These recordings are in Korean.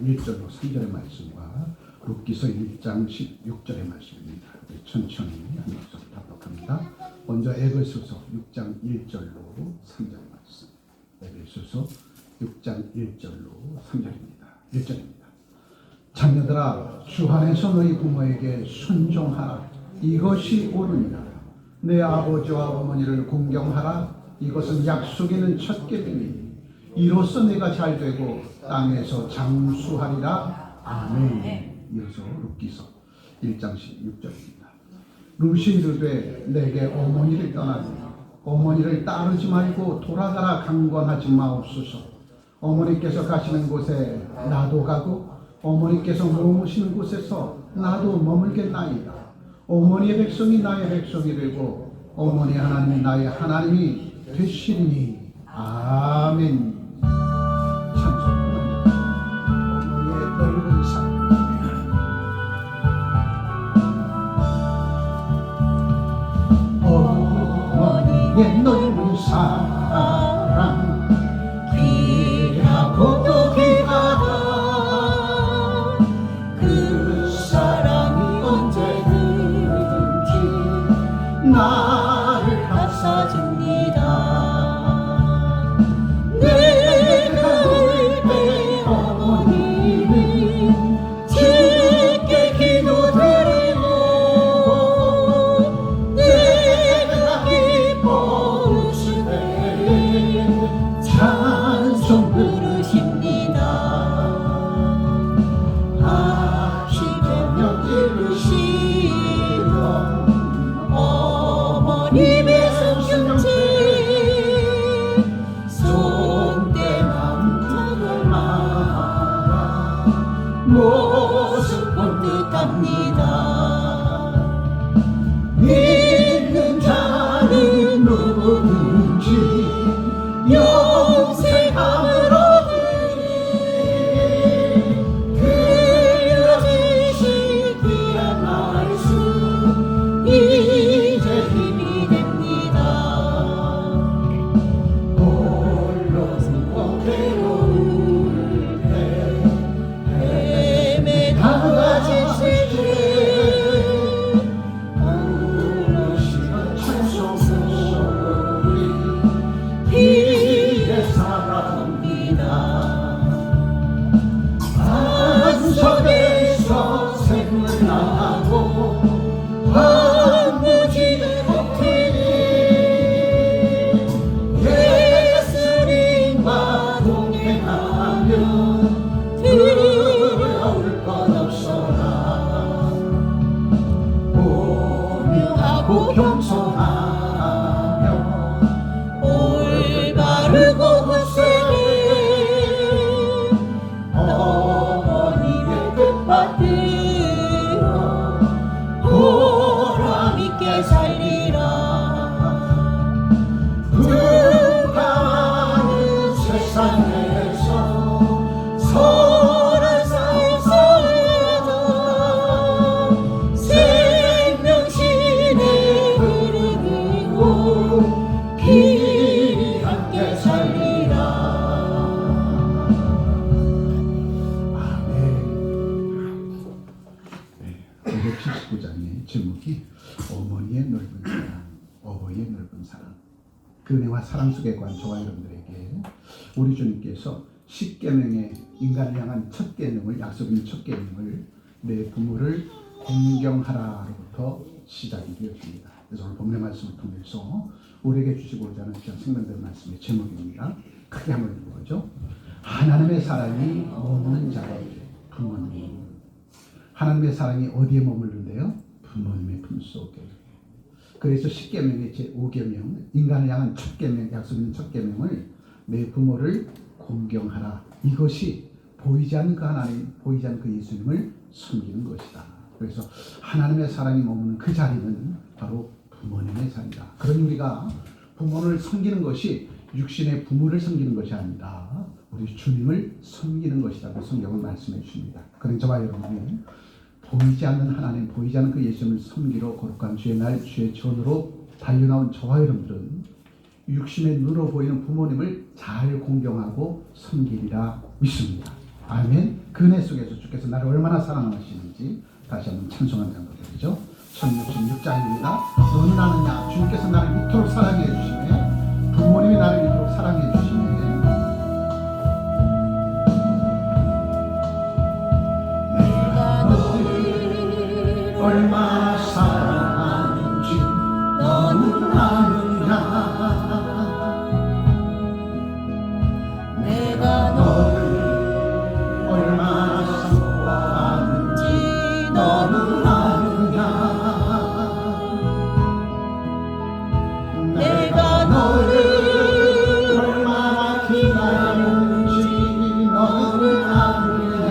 1절로 3절의 말씀과 룻기서 1장 16절의 말씀입니다. 천천히 한 목소리 답답합니다. 먼저 에베소서 6장 1절로 3절의 말씀. 에베소서 6장 1절로 3절입니다. 1절입니다. 자녀들아, 주 안에서 너희 부모에게 순종하라. 이것이 옳으니라. 내 아버지와 어머니를 공경하라. 이것은 약속 있는 첫 계명이니 이로써 내가 잘되고 땅에서 장수하리라. 아멘. 이어서 룻기서 1장 16절입니다. 룻이 이르되 내게 어머니를 떠나니 어머니를 따르지 말고 돌아가라 강권하지 마옵소서. 어머니께서 가시는 곳에 나도 가고 어머니께서 머무시는 곳에서 나도 머물겠나이다. 어머니의 백성이 나의 백성이 되고 어머니 하나님이 나의 하나님이 되시리니. 아멘. 찬송합니다. 어머니의 넓은 사랑. 어머니의 넓은 사랑 귀하고 또 귀하다. 그 사랑이 언제든지 나를 감싸줍니다. 내가 울 때 어머니는 주께 기도드리고 내가 기뻐 웃을 때 찬송 부르십니다. 아시저녁 이루시던 어머님의 손짓 손대만 마라 모습 본 듯합니다. 믿는 자는 누구든지 영생함을 얻으리. 들려주신 귀한 말씀 이제 힘이 됩니다. 홀로 숨고 괴로울 때 헤매다가지실 때 부르시는 찬송 소리 귀에 살아옵니다. 반석에서 샘물 나고 황무지는 못하니 예수님과 동행하면 두려울 것 없어라. 오묘하고 겸손하며 올바르고 굳세게 어머니의 뜻받들어 보람있게 살리라. 불가하는 세상에서 선한 삶 살다 생명신의 흐르고 길이 함께 살리라. 아멘. 579장의 제목이 어머니의 넓은 사랑, 어버이의 넓은 사랑. 그 은혜와 사랑 속에 관한 저와 여러분들에게 우리 주님께서 10계명의 인간을 향한 첫 계명을, 약속 있는 첫 계명을 내 부모를 공경하라로부터 시작이 되었습니다. 그래서 오늘 본문의 말씀을 통해서 우리에게 주시고자 하는 귀한 생명된 말씀의 제목입니다. 크게 한번 읽어보죠. 하나님의 사랑이 머무는 자의 부모님. 하나님의 사랑이 어디에 머무르는데요? 부모님의 품속에. 그래서 10계명의 제5계명, 인간을 향한 첫 계명, 약속 있는 첫 계명을 내 부모를 공경하라. 이것이 보이지 않는 그 하나님, 보이지 않는 그 예수님을 섬기는 것이다. 그래서 하나님의 사랑이 머무는 그 자리는 바로 부모님의 자리다. 그러니 우리가 부모를 섬기는 것이 육신의 부모를 섬기는 것이 아니다. 우리 주님을 섬기는 것이라고 성경은 말씀해 주십니다. 그러니 저와 여러분이 보이지 않는 하나님, 보이지 않는 그 예수님을 섬기러 거룩한 주의 날, 주의 전으로 달려나온 저와 여러분들은 육신의 눈으로 보이는 부모님을 잘 공경하고 섬기리라 믿습니다. 아멘. 그 은혜 속에서 주께서 나를 얼마나 사랑하시는지 다시 한번 찬송하는 장도 되죠. 1066장입니다. 너는 아느냐 주님께서 나를 이토록 사랑해 주시네, 부모님이 나를 이토록 사랑해 주시네. 내가 너를 얼마나 사랑하는지 너는 아느냐, 내가 너를 얼마나 사랑하는지 너는 아느냐, 내가 너를 얼마나 기다렸는지 너는 아느냐,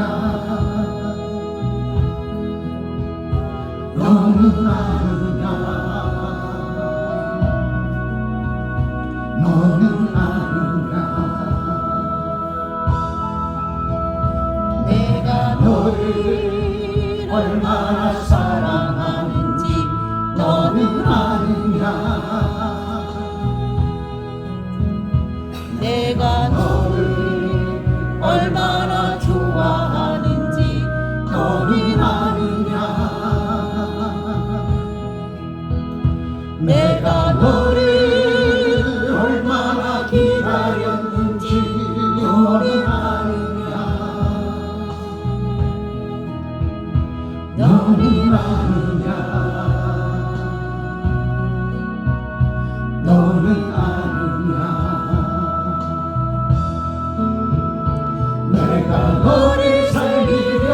너는 아느냐, 너는 아느냐, 내가 너를 얼마나 사랑하는지 너는 아느냐, 내가 너를 얼마나 좋아하는지 너는 아느냐, 내가 너를 얼마나 기다렸는지 너는 아느냐, 너는 아느냐, 너는 아느냐, 내가 너를 살리려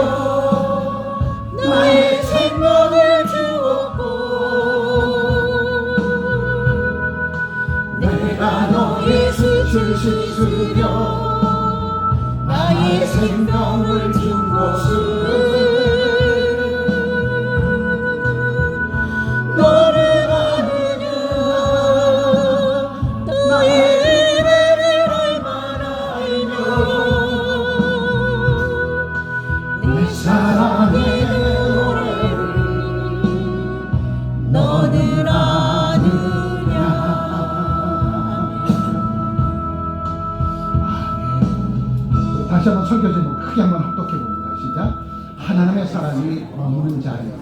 나의 생명을 주었고, 내가 너의 수치를 씻으려 나의 생명을 준 것은 너를 아느냐, 나의 은혜를 얼마나 알며 내 사랑의 노래를 너는 아느냐. 아멘. 다시 한번 설교 제목 크게 한번 합독해 봅니다. 시작. 하나님의 사랑이 없는 자의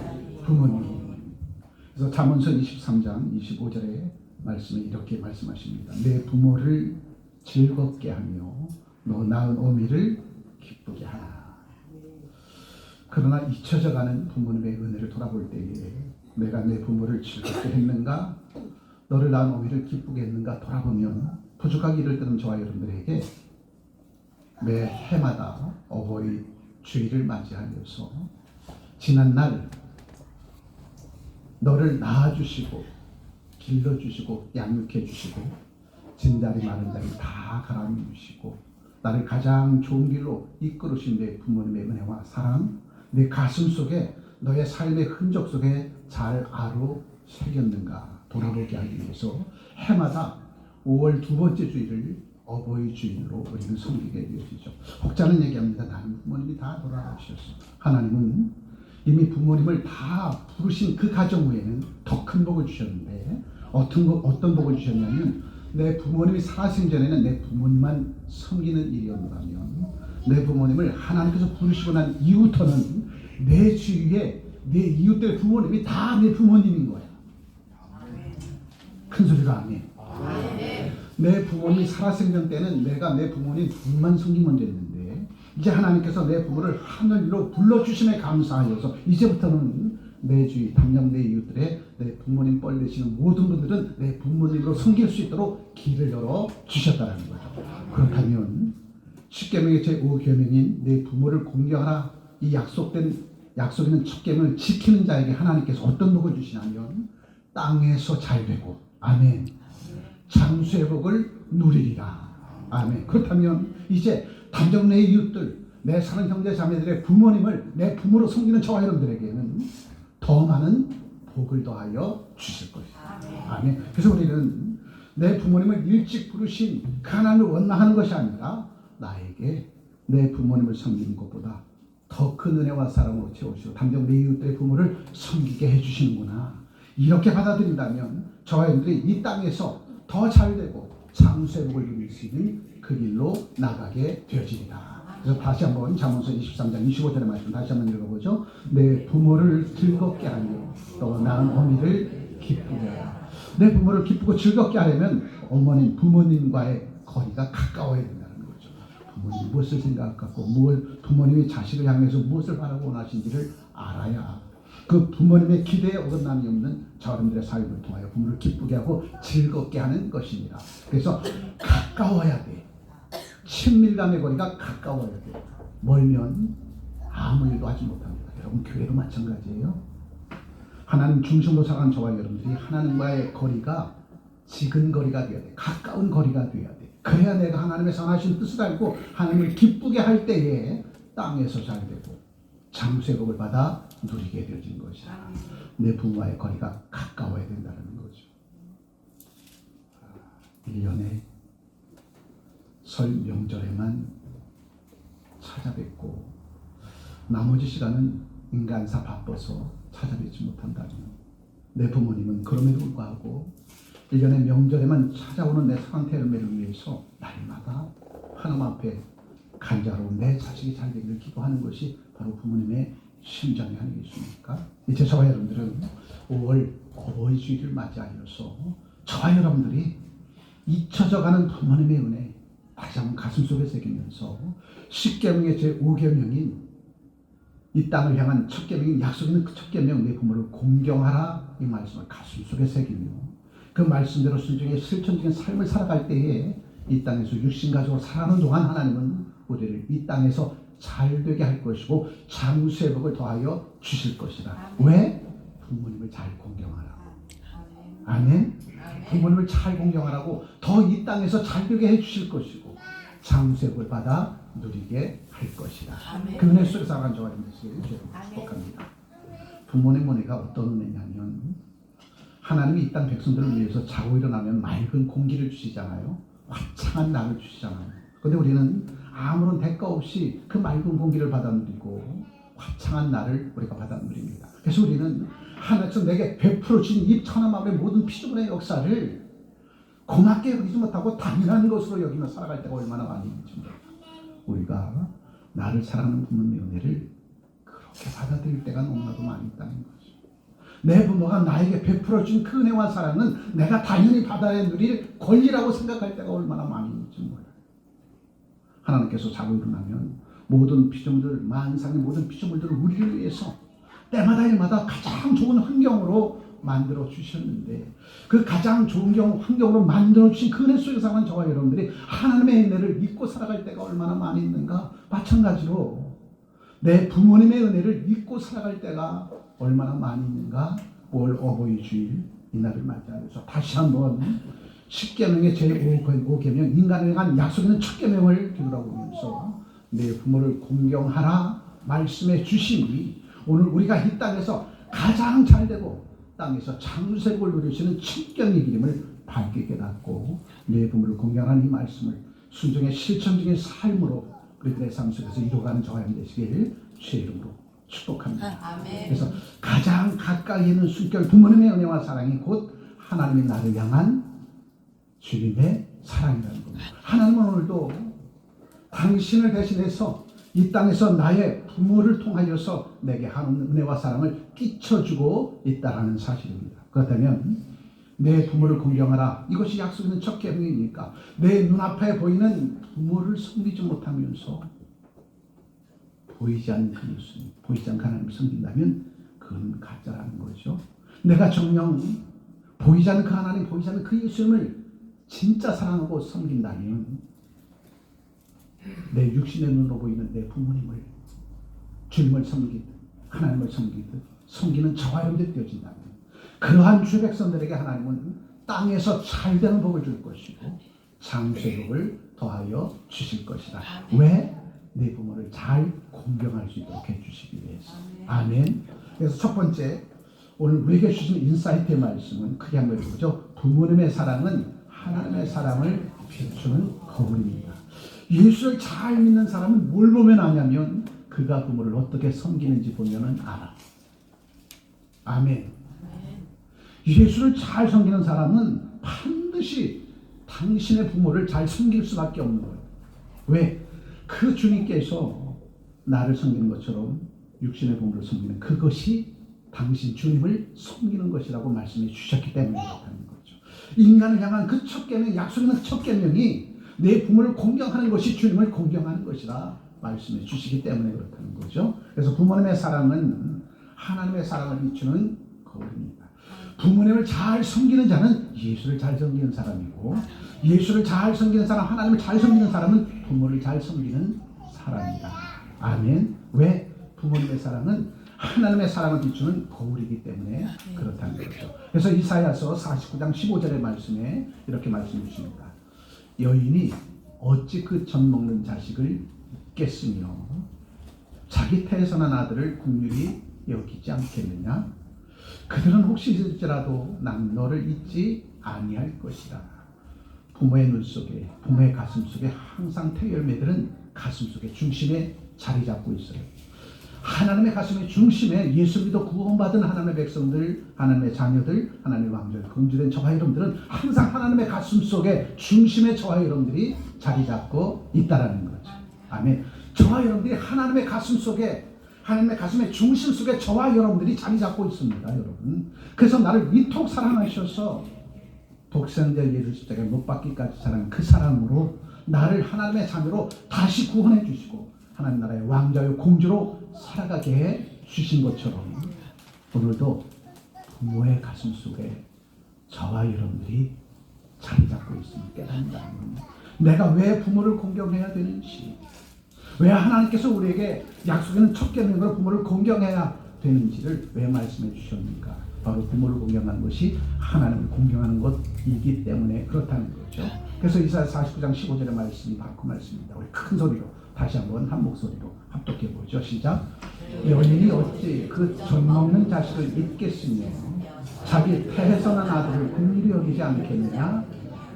부모님. 그래서 잠언서 23장 25절의 말씀에 이렇게 말씀하십니다. 내 부모를 즐겁게 하며 너 낳은 어미를 기쁘게 하라. 그러나 잊혀져가는 부모님의 은혜를 돌아볼 때에 내가 내 부모를 즐겁게 했는가, 너를 낳은 어미를 기쁘게 했는가 돌아보면 부족하기 이를 때는 저와 여러분들에게 매 해마다 어버이 주일을 맞이하면서 지난날 너를 낳아주시고 길러주시고 양육해주시고 진자리 마른자리 다 가라앉히시고 나를 가장 좋은 길로 이끌으신 내 부모님의 은혜와 사랑, 내 가슴 속에 너의 삶의 흔적 속에 잘 아로 새겼는가 돌아보게 하기 위해서 해마다 5월 두 번째 주일을 어버이 주일로 우리는 섬기게 되어지죠. 혹자는 얘기합니다. 나는 부모님이 다 돌아가셨어. 하나님은 이미 부모님을 다 부르신 그 가정 후에는 더 큰 복을 주셨는데 어떤 복을 주셨냐면 내 부모님이 살아생 전에는 내 부모님만 섬기는 일이었다면 내 부모님을 하나님께서 부르시고 난 이후부터는 내 주위에 내 이웃들 부모님이 다 내 부모님인 거야. 큰 소리로 아멘. 내 부모님이 살아생전 때는 내가 내 부모님 둘만 섬기면 됐는데 이제 하나님께서 내 부모를 하늘로 불러주심에 감사하여서 이제부터는 내 주위 당장 내 이웃들의 내 부모님 뻘 되시는 모든 분들은 내 부모님으로 섬길 수 있도록 길을 열어 주셨다는 거죠. 그렇다면 십계명의 제5계명인 내 부모를 공경하라, 이 약속있는 첫 계명을 지키는 자에게 하나님께서 어떤 복을 주시냐면 땅에서 잘되고 아멘 장수의 복을 누리리라. 아멘. 그렇다면 이제 당장 내 이웃들, 내 사는 형제 자매들의 부모님을 내 부모로 섬기는 저와 여러분들에게는 더 많은 복을 더하여 주실 것이다. 아멘. 그래서 우리는 내 부모님을 일찍 부르신 그 하나님을 원망하는 것이 아니라 나에게 내 부모님을 섬기는 것보다 더 큰 은혜와 사랑으로 채우시고 당장 내 이웃들의 부모를 섬기게 해주시는구나. 이렇게 받아들인다면 저와 여러분들이 이 땅에서 더 잘되고 장수의 복을 누릴 수 있는 그 길로 나가게 되어지리라. 그래서 다시 한번 잠언서 23장 25절의 말씀 다시 한번 읽어보죠. 내 부모를 즐겁게 하며 또 낳은 어미를 기쁘게 하라. 내 부모를 기쁘고 즐겁게 하려면 어머님, 부모님과의 거리가 가까워야 된다는 거죠. 부모님이 무엇을 생각하고 부모님이 자식을 향해서 무엇을 바라고 원하신지를 알아야 그 부모님의 기대에 어긋남이 없는 저분들의 삶을 통하여 부모를 기쁘게 하고 즐겁게 하는 것입니다. 그래서 가까워야 돼. 친밀감의 거리가 가까워야 돼. 멀면 아무 일도 하지 못합니다. 여러분 교회도 마찬가지예요. 하나님 중심으로 살아가는 저와 여러분들이 하나님과의 거리가 지근 거리가 되어야 돼. 가까운 거리가 되어야 돼. 그래야 내가 하나님의 선하신 뜻을 알고 하나님을 기쁘게 할 때에 땅에서 잘 되고 장수의 복을 받아 누리게 되어진 것이다. 내 부모와의 거리가 가까워야 된다는 거죠. 1년에 설 명절에만 찾아뵙고 나머지 시간은 인간사 바빠서 찾아뵙지 못한다면 내 부모님은 그럼에도 불구하고 1년의 명절에만 찾아오는 내 사랑태 열매를 위해서 날마다 하나님 앞에 간절하고 내 자식이 잘 되기를 기도하는 것이 바로 부모님의 심정이 아니겠습니까? 이제 저와 여러분들은 5월 어버이 주일을 맞이하여서 저와 여러분들이 잊혀져가는 부모님의 은혜 다시 한번 가슴속에 새기면서 10계명의 제5계명인 이 땅을 향한 첫 계명인 약속 있는 그 첫 계명 내 부모를 공경하라 이 말씀을 가슴속에 새기며 그 말씀대로 순종의 실천적인 삶을 살아갈 때에 이 땅에서 육신 가족으로 살아가는 동안 하나님은 우리를 이 땅에서 잘되게 할 것이고 장수의 복을 더하여 주실 것이다. 왜? 부모님을 잘 공경하라. 아멘. 부모님을 잘 공경하라고 더 이 땅에서 잘되게 해주실 것이고 장수의 복을 받아 누리게 할 것이다. 그 은혜 속에 살아가는 저와 여러분들이 축복합니다. 부모님 은혜가 어떤 은혜냐면 하나님이 이 땅 백성들을 위해서 자고 일어나면 맑은 공기를 주시잖아요. 화창한 날을 주시잖아요. 그런데 우리는 아무런 대가 없이 그 맑은 공기를 받아 누리고 화창한 날을 우리가 받아 누립니다. 그래서 우리는 하나님께서 내게 베풀어 주신 이 천하만물의 모든 피조물의 역사를 고맙게 여기지 못하고 당연한 것으로 여기며 살아갈 때가 얼마나 많이 있는지 우리가 나를 사랑하는 부모님의 은혜를 그렇게 받아들일 때가 너무나도 많이 있다는 거죠. 내 부모가 나에게 베풀어 준 그 은혜와 사랑은 내가 당연히 받아야 누릴 권리라고 생각할 때가 얼마나 많이 있는지 몰라요. 하나님께서 자고 일어나면 모든 피조물들, 만상의 모든 피조물들을 우리를 위해서 때마다 일마다 가장 좋은 환경으로 만들어 주셨는데 그 가장 좋은 환경으로 만들어 주신 그 은혜 속에 사는 저와 여러분들이 하나님의 은혜를 잊고 살아갈 때가 얼마나 많이 있는가. 마찬가지로 내 부모님의 은혜를 잊고 살아갈 때가 얼마나 많이 있는가. 5월 어버이 주일 이날을 맞이하면서 다시 한번 10계명의 제5계명 인간에 대한 약속 있는 첫 계명을 뒤돌아보면서 내 부모를 공경하라 말씀해 주시니 오늘 우리가 이 땅에서 가장 잘되고 땅에서 장수의 복을 누리시는 칙경의 기름을 밝게 깨닫고 내 부모를 공경하는 이 말씀을 순종의 실천적인 삶으로 우리들의 삶 속에서 이루어가는 저와 여러분 되시길 주의 이름으로 축복합니다. 그래서 가장 가까이 있는 순결 부모님의 은혜와 사랑이 곧 하나님의 나를 향한 주님의 사랑이라는 겁니다. 하나님은 오늘도 당신을 대신해서 이 땅에서 나의 부모를 통하여서 내게 하는 은혜와 사랑을 끼쳐주고 있다는 사실입니다. 그렇다면 내 부모를 공경하라. 이것이 약속 있는 첫 계명이니까 내 눈앞에 보이는 부모를 섬기지 못하면서 보이지 않는 그 예수님, 보이지 않는 하나님을 섬긴다면 그건 가짜라는 거죠. 내가 정녕 보이지 않는 그 하나님, 보이지 않는 그 예수님을 진짜 사랑하고 섬긴다면 내 육신의 눈으로 보이는 내 부모님을 주님을 섬기듯 하나님을 섬기듯 섬기는 저와 여러분들이 되어진다면 그러한 주 백성들에게 하나님은 땅에서 잘되는 복을 줄 것이고 장수의 복을 더하여 주실 것이다. 왜? 내 부모를 잘 공경할 수 있도록 해주시기 위해서. 아멘. 그래서 첫 번째 오늘 우리에게 주신 인사이트의 말씀은 크게 한번 보죠. 부모님의 사랑은 하나님의 사랑을 비추는 거울입니다. 예수를 잘 믿는 사람은 뭘 보면 아냐면 그가 부모를 어떻게 섬기는지 보면은 알아. 아멘. 예수를 잘 섬기는 사람은 반드시 당신의 부모를 잘 섬길 수밖에 없는 거예요. 왜? 그 그 주님께서 나를 섬기는 것처럼 육신의 부모를 섬기는 그것이 당신 주님을 섬기는 것이라고 말씀해 주셨기 때문에 그렇다는 거죠. 인간을 향한 그 첫 계명, 약속의 첫 계명이 내 부모를 공경하는 것이 주님을 공경하는 것이라 말씀해 주시기 때문에 그렇다는 거죠. 그래서 부모님의 사랑은 하나님의 사랑을 비추는 거울입니다. 부모님을 잘 섬기는 자는 예수를 잘 섬기는 사람이고, 예수를 잘 섬기는 사람, 하나님을 잘 섬기는 사람은 부모를 잘 섬기는 사람이다. 아멘. 왜? 부모님의 사랑은 하나님의 사랑을 비추는 거울이기 때문에 그렇다는 거죠. 그래서 이사야서 49장 15절의 말씀에 이렇게 말씀해 주십니다. 여인이 어찌 그 젖 먹는 자식을 잊겠으며 자기 태에서 난 아들을 긍휼히 여기지 않겠느냐? 그들은 혹시 잊을지라도 난 너를 잊지 아니할 것이다. 부모의 눈 속에, 부모의 가슴 속에 항상 태열매들은 가슴 속에 중심에 자리 잡고 있어요. 하나님의 가슴의 중심에 예수 믿어 구원받은 하나님의 백성들, 하나님의 자녀들, 하나님의 왕들, 공주된 저와 여러분들은 항상 하나님의 가슴 속에 중심에 저와 여러분들이 자리 잡고 있다라는 거죠. 아멘. 저와 여러분들이 하나님의 가슴 속에, 하나님의 가슴의 중심 속에 저와 여러분들이 자리 잡고 있습니다, 여러분. 그래서 나를 이토록 사랑하셔서 독생자 예수 십자가에 못 박기까지 사랑한 그 사랑으로 나를 하나님의 자녀로 다시 구원해 주시고 하나님 나라의 왕자요 공주로 살아가게 해 주신 것처럼 오늘도 부모의 가슴 속에 저와 여러분들이 자리 잡고 있음을 깨닫는다는 겁니다. 내가 왜 부모를 공경해야 되는지, 왜 하나님께서 우리에게 약속하는 첫 계명으로 부모를 공경해야 되는지를 왜 말씀해 주셨는가? 바로 부모를 공경하는 것이 하나님을 공경하는 것이기 때문에 그렇다는 거죠. 그래서 이사야 49장 15절의 말씀이 바로 그 말씀입니다. 우리 큰 소리로 다시 한번 한 목소리로 합독해 보죠. 시작. 여인이 어찌 그 젖 먹는 자식을 잊겠으며 자기 태에서 난 아들을 긍휼히 여기지 않겠느냐?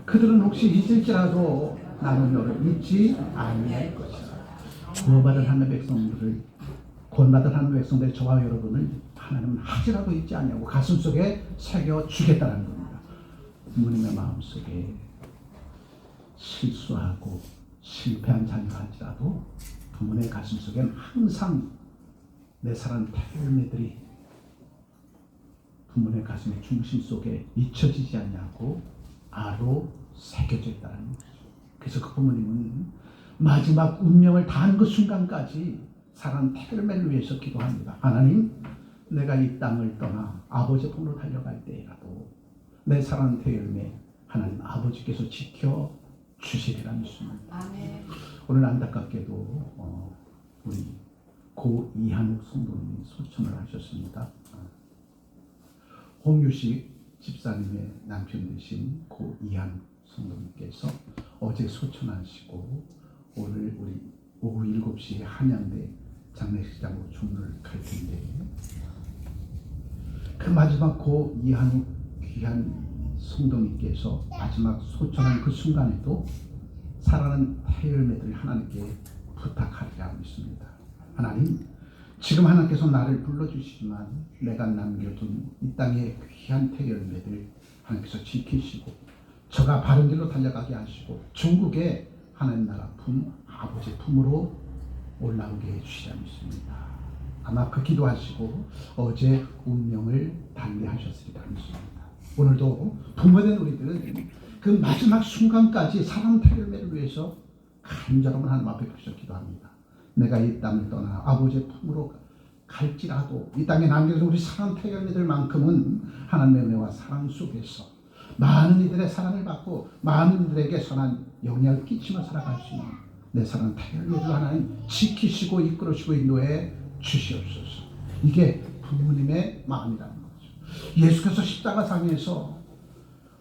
그들은 혹시 잊을지라도 나는 너를 잊지 아니할 것이다. 구원받은 하나님의 백성들을, 구원받은 하나님의 백성들 저와 여러분을 하나님은 하지라도 잊지 아니하고 가슴속에 새겨 주겠다는 겁니다. 부모님의 마음속에 실수하고 실패한 자녀가 할지라도 부모의 가슴속에는 항상 내 사랑하는 태열매들이 부모의 가슴의 중심 속에 잊혀지지 않냐고 아로 새겨져 있다는 거죠. 그래서 그 부모님은 마지막 운명을 다하는 그 순간까지 사랑하는 태열매를 위해서 기도합니다. 하나님, 내가 이 땅을 떠나 아버지 품으로 달려갈 때라도 내 사랑하는 태열매 하나님 아버지께서 지켜 주시리라 믿습니다. 아멘. 오늘 안타깝게도 우리 고 이한욱 성도님이 소천을 하셨습니다. 홍유식 집사님의 남편 되신 고 이한욱 성도님께서 어제 소천하시고 오늘 우리 오후 7시에 한양대 장례식장으로 주문을 갈 텐데 그 마지막 고 이한욱 귀한 성도님께서 마지막 소천한 그 순간에도 사랑하는 태열매들 하나님께 부탁하리라 믿습니다. 하나님, 지금 하나님께서 나를 불러주시지만 내가 남겨둔 이 땅의 귀한 태열매들 하나님께서 지키시고 저가 바른 길로 달려가게 하시고 중국의 하나님 나라 품, 아버지 품으로 올라오게 해주시라 믿습니다. 아마 그 기도하시고 어제 운명을 달리하셨으리라 믿습니다. 오늘도 부모된 우리들은 그 마지막 순간까지 사랑 태열매를 위해서 간절함을 하나님 앞에 부셔 기도합니다. 내가 이 땅을 떠나 아버지의 품으로 갈지라도 이 땅에 남겨진 우리 사랑 태열매들만큼은 하나님의 은혜와 사랑 속에서 많은 이들의 사랑을 받고 많은 이들에게 선한 영향을 끼치며 살아갈 수 있는 내 사랑 태열매들 하나님 지키시고 이끌어주시고 인도해 주시옵소서. 이게 부모님의 마음이라는 거죠. 예수께서 십자가상에서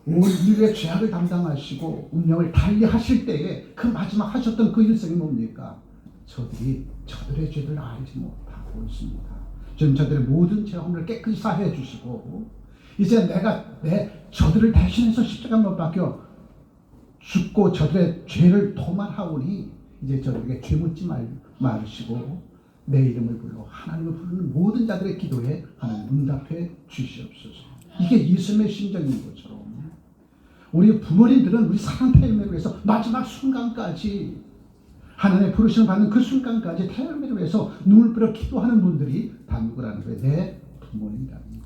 온 인류의 죄악을 담당하시고 운명을 달리하실 때에 그 마지막 하셨던 그 일성이 뭡니까? 저들의 죄를 알지 못하고 있습니다. 지금 저들의 모든 죄악을 깨끗이 사해 주시고 이제 내가 저들을 대신해서 십자가 못 박혀 죽고 저들의 죄를 도말하오니 이제 저들에게 죄 묻지 마시고 내 이름을 불러 하나님을 부르는 모든 자들의 기도에 하나님 응답해 주시옵소서. 이게 예수님의 심정인 것처럼 우리 부모님들은 우리 사랑 태열매를 위해서 마지막 순간까지 하나님의 부르심을 받는 그 순간까지 태열매를 위해서 눈물 뿌려 기도하는 분들이 다 누구라는 거예요? 내 부모님이라는 거예요.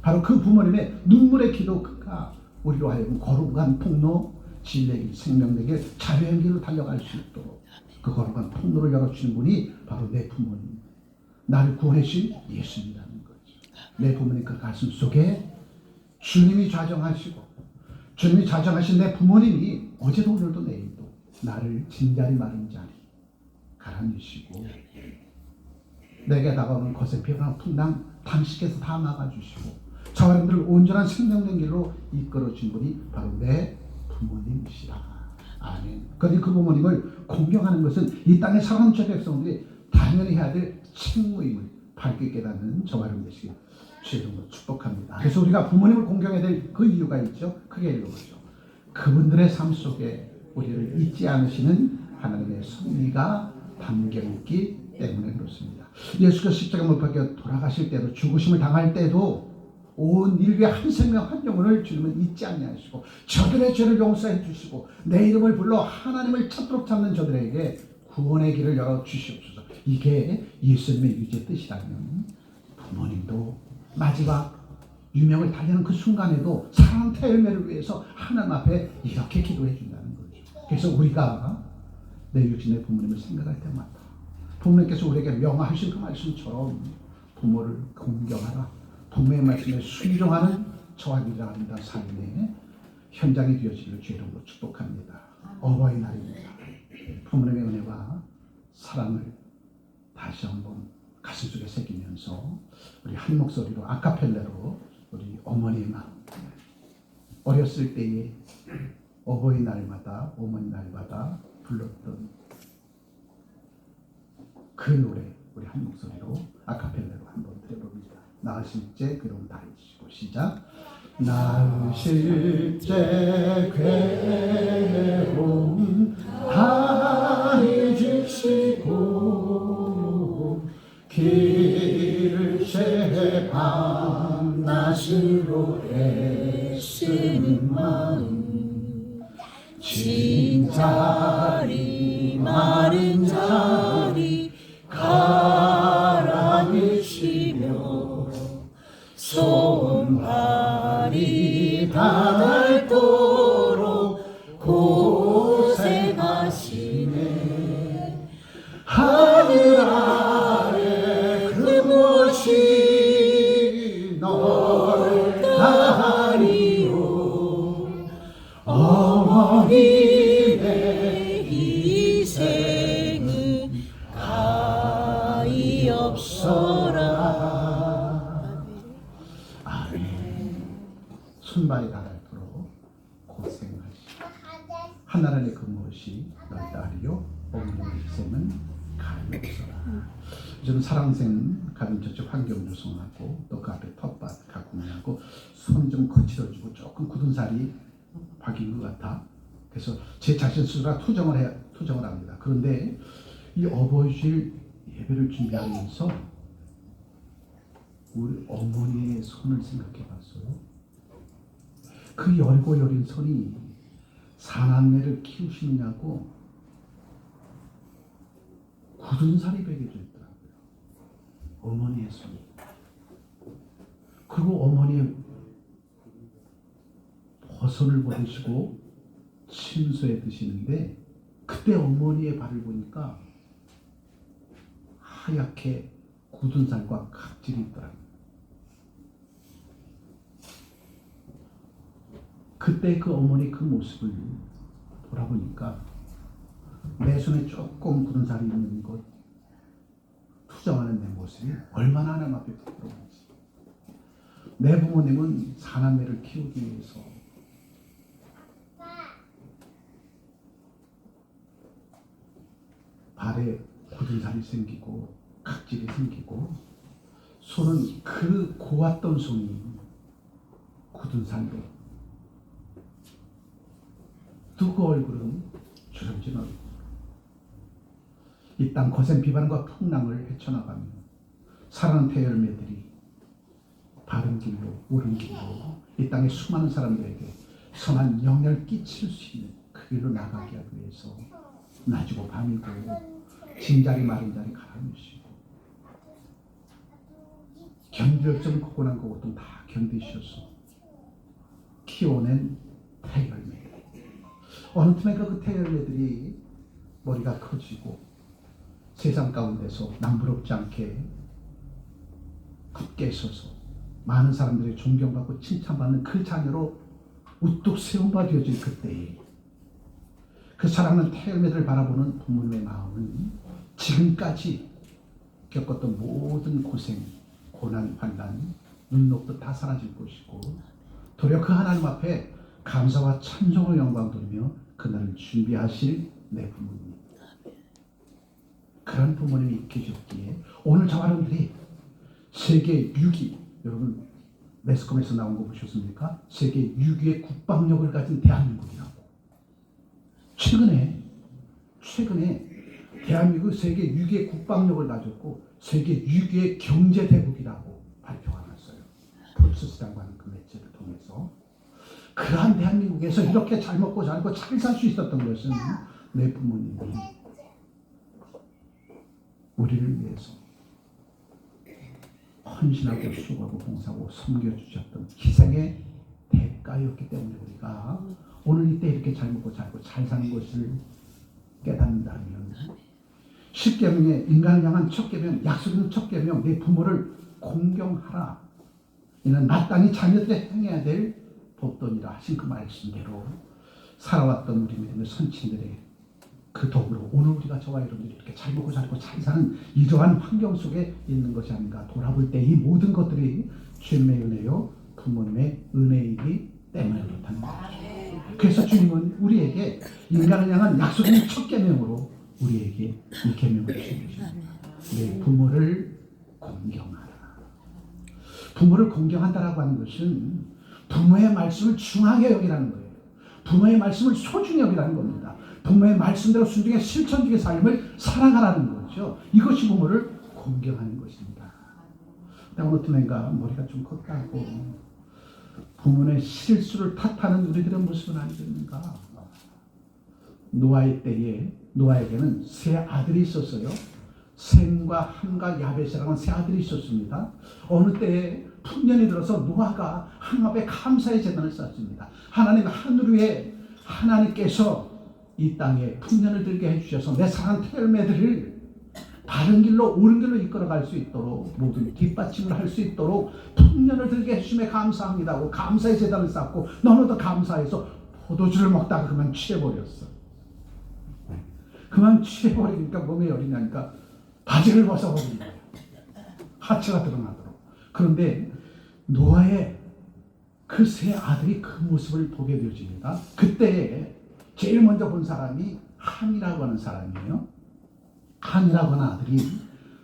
바로 그 부모님의 눈물의 기도가 우리로 하여금 거룩한 통로, 진리의 길, 생명의 길, 자유의 길로 달려갈 수 있도록 그 거룩한 통로를 열어주시는 분이 바로 내 부모님, 나를 구원해주신 예수님이라는 거죠. 내 부모님 그 가슴 속에 주님이 좌정하시고 주님이 좌정하신 내 부모님이 어제도 오늘도 내일도 나를 진자리 마른 자리 가라앉히시고 내게 다가오는 거센 비바람 풍랑 당신께서 다 막아주시고 저 사람들을 온전한 생명된 길로 이끌어준 분이 바로 내 부모님이시라. 아멘. 그런데 그 부모님을 공경하는 것은 이 땅의 사랑하는 저 백성들이 당연히 해야 될 책무임을 밝게 깨닫는 저와 여러분 되시길 주의 이름으로 축복합니다. 그래서 우리가 부모님을 공경해야 될 그 이유가 있죠. 크게 읽어보죠. 그분들의 삶 속에 우리를 잊지 않으시는 하나님의 섭리가 담겨있기 때문에 그렇습니다. 예수께서 십자가 못 박혀 돌아가실 때도 죽으심을 당할 때도 온 인류의 한 생명 한 영혼을 주님은 잊지 아니하시고 저들의 죄를 용서해 주시고 내 이름을 불러 하나님을 찾도록 찾는 저들에게 구원의 길을 열어 주시옵소서. 이게 예수님의 유죄 뜻이라면 부모님도 마지막 유명을 달리는 그 순간에도 사랑 태열매를 위해서 하나님 앞에 이렇게 기도해 준다는 거죠. 그래서 우리가 내 육신의 부모님을 생각할 때마다 부모님께서 우리에게 명하신 그 말씀처럼 부모를 공경하라. 부모의 말씀에 순종하는 저와 여러분의 아름다운 삶의 현장이 되어지기를 주의 이름으로 축복합니다. 어버이날입니다. 부모님의 은혜와 사랑을 다시 한번 가슴속에 새기면서 우리 한 목소리로 아카펠라로 우리 어머니의 마음, 어렸을 때의 어버이날마다 어머니날마다 불렀던 그 노래 우리 한 목소리로 아카펠라로 한번 드려봅니다. 나으실 때 그럼 다 해주시고 시작. 나으실 때 괴로움 다 잊으시고 길을 새 밤낮으로 애쓰는 마음 진자리 마른 자리 가라앉히며 손발이 닿도록 고생하시네. 하늘 아래 그곳이 넓다리요 어머님의 희생은 가히 없어라. 손발이 닿도록 고생하시고 하나님의 그 무엇이 넓다리요 어머니의 희생은 가히 없어라. 저는 사랑생 가정저축 환경 조성하고 또 그 앞에 텃밭 가꾸하고 손 좀 거칠어지고 조금 굳은 살이 박인 것 같아. 그래서 제 자신 스스로 투정을 합니다. 그런데 이 어버이주일 예배를 준비하면서 우리 어머니의 손을 생각해 봤어요. 그 열고 여린 손이 사남매를 키우시느냐고 굳은 살이 베겨져 있더라고요. 어머니의 손이. 그리고 어머니의 버선을 벗으시고 침소에 드시는데 그때 어머니의 발을 보니까 하얗게 굳은 살과 각질이 있더라고요. 그때 그 어머니 그 모습을 돌아보니까 내 손에 조금 굳은 살이 있는 것 투정하는 내 모습이 얼마나 하나님 앞에 부끄러운지. 내 부모님은 사남매를 키우기 위해서 발에 굳은 살이 생기고 각질이 생기고 손은 그 고왔던 손이 굳은 살로 또 그 얼굴은 주름진 얼굴. 이 땅 거센 비바람과 풍랑을 헤쳐나가며 사랑하는 태열매들이 바른 길로 옳은 길로 이 땅의 수많은 사람들에게 선한 영향을 끼칠 수 있는 그 길로 나가기 위해서 낮이고 밤이고 진자리 마른 자리 갈아넣으시고 견딜 좀 고고난 고통 다 견디셔서 키워낸 태열매. 어느 틈에 그 태열매들이 머리가 커지고 세상 가운데서 남부럽지 않게 굳게 서서 많은 사람들이 존경받고 칭찬받는 그 자녀로 우뚝 세움받아질 그때에 그 사랑하는 태열매들을 바라보는 부모님의 마음은 지금까지 겪었던 모든 고생, 고난, 환난, 눈높도 다 사라질 것이고 도리어 그 하나님 앞에 감사와 찬송으로 영광 돌리며 그날을 준비하실 내 부모님, 그런 부모님이 계셨기에 오늘 저와 여러분들이 세계 6위, 여러분 매스컴에서 나온 거 보셨습니까? 세계 6위의 국방력을 가진 대한민국이라고. 최근에 대한민국 세계 6위의 국방력을 가졌고 세계 6위의 경제대국이라고 발표가 났어요. 폴스라고 하는 그 매체를 통해서. 그러한 대한민국에서 이렇게 잘 먹고 살고 잘 살 수 있었던 것은 내 부모님이 우리를 위해서 헌신하고 수고하고 봉사하고 섬겨주셨던 희생의 대가였기 때문에 우리가 오늘 이때 이렇게 잘 먹고 살고 잘 사는 것을 깨닫는다면 십계명의 인간을 향한 첫 계명, 약속 있는 첫 계명, 내 부모를 공경하라. 이는 마땅히 자녀들이 행해야 될 법도니라 하신 그 말씀대로 살아왔던 우리 믿음의 선친들의 그 덕으로 오늘 우리가 저와 여러분들이 이렇게 잘 먹고 살고 잘 사는 이러한 환경 속에 있는 것이 아닌가 돌아볼 때 이 모든 것들이 주님의 은혜요 부모님의 은혜이기 때문에 그렇다는 거죠. 그래서 주님은 우리에게 인간을 향한 약속의 첫 계명으로 우리에게 이 계명을 주십니다. 내 부모를 공경하라. 부모를 공경한다라고 하는 것은 부모의 말씀을 중하게 여기라는 거예요. 부모의 말씀을 소중히 여기라는 겁니다. 부모의 말씀대로 순종의 실천적인 삶을 살아가라는 거죠. 이것이 부모를 공경하는 것입니다. 어느 틈엔가 머리가 좀 컸다고 부모의 실수를 탓하는 우리들의 모습은 아니겠는가. 노아의 때에 노아에게는 세 아들이 있었어요. 셈과 함과 야벳이라는 세 아들이 있었습니다. 어느 때에 풍년이 들어서 노아가 하나님 앞에 감사의 제단을 쌓습니다. 하나님 하늘 위에 하나님께서 이 땅에 풍년을 들게 해주셔서 내 사랑하는 태열매들을 바른 길로 옳은 길로 이끌어갈 수 있도록 모든 뒷받침을 할 수 있도록 풍년을 들게 해주심에 감사합니다 하고 감사의 제단을 쌓고 너무도 감사해서 포도주를 먹다가 그만 취해버렸어. 그만 취해버리니까 몸에 열이 나니까 바지를 벗어버린 거예요. 하체가 드러나도록. 그런데 노아의 그 세 아들이 그 모습을 보게 되어집니다. 그때 제일 먼저 본 사람이 함이라고 하는 사람이에요. 함이라고 하는 아들이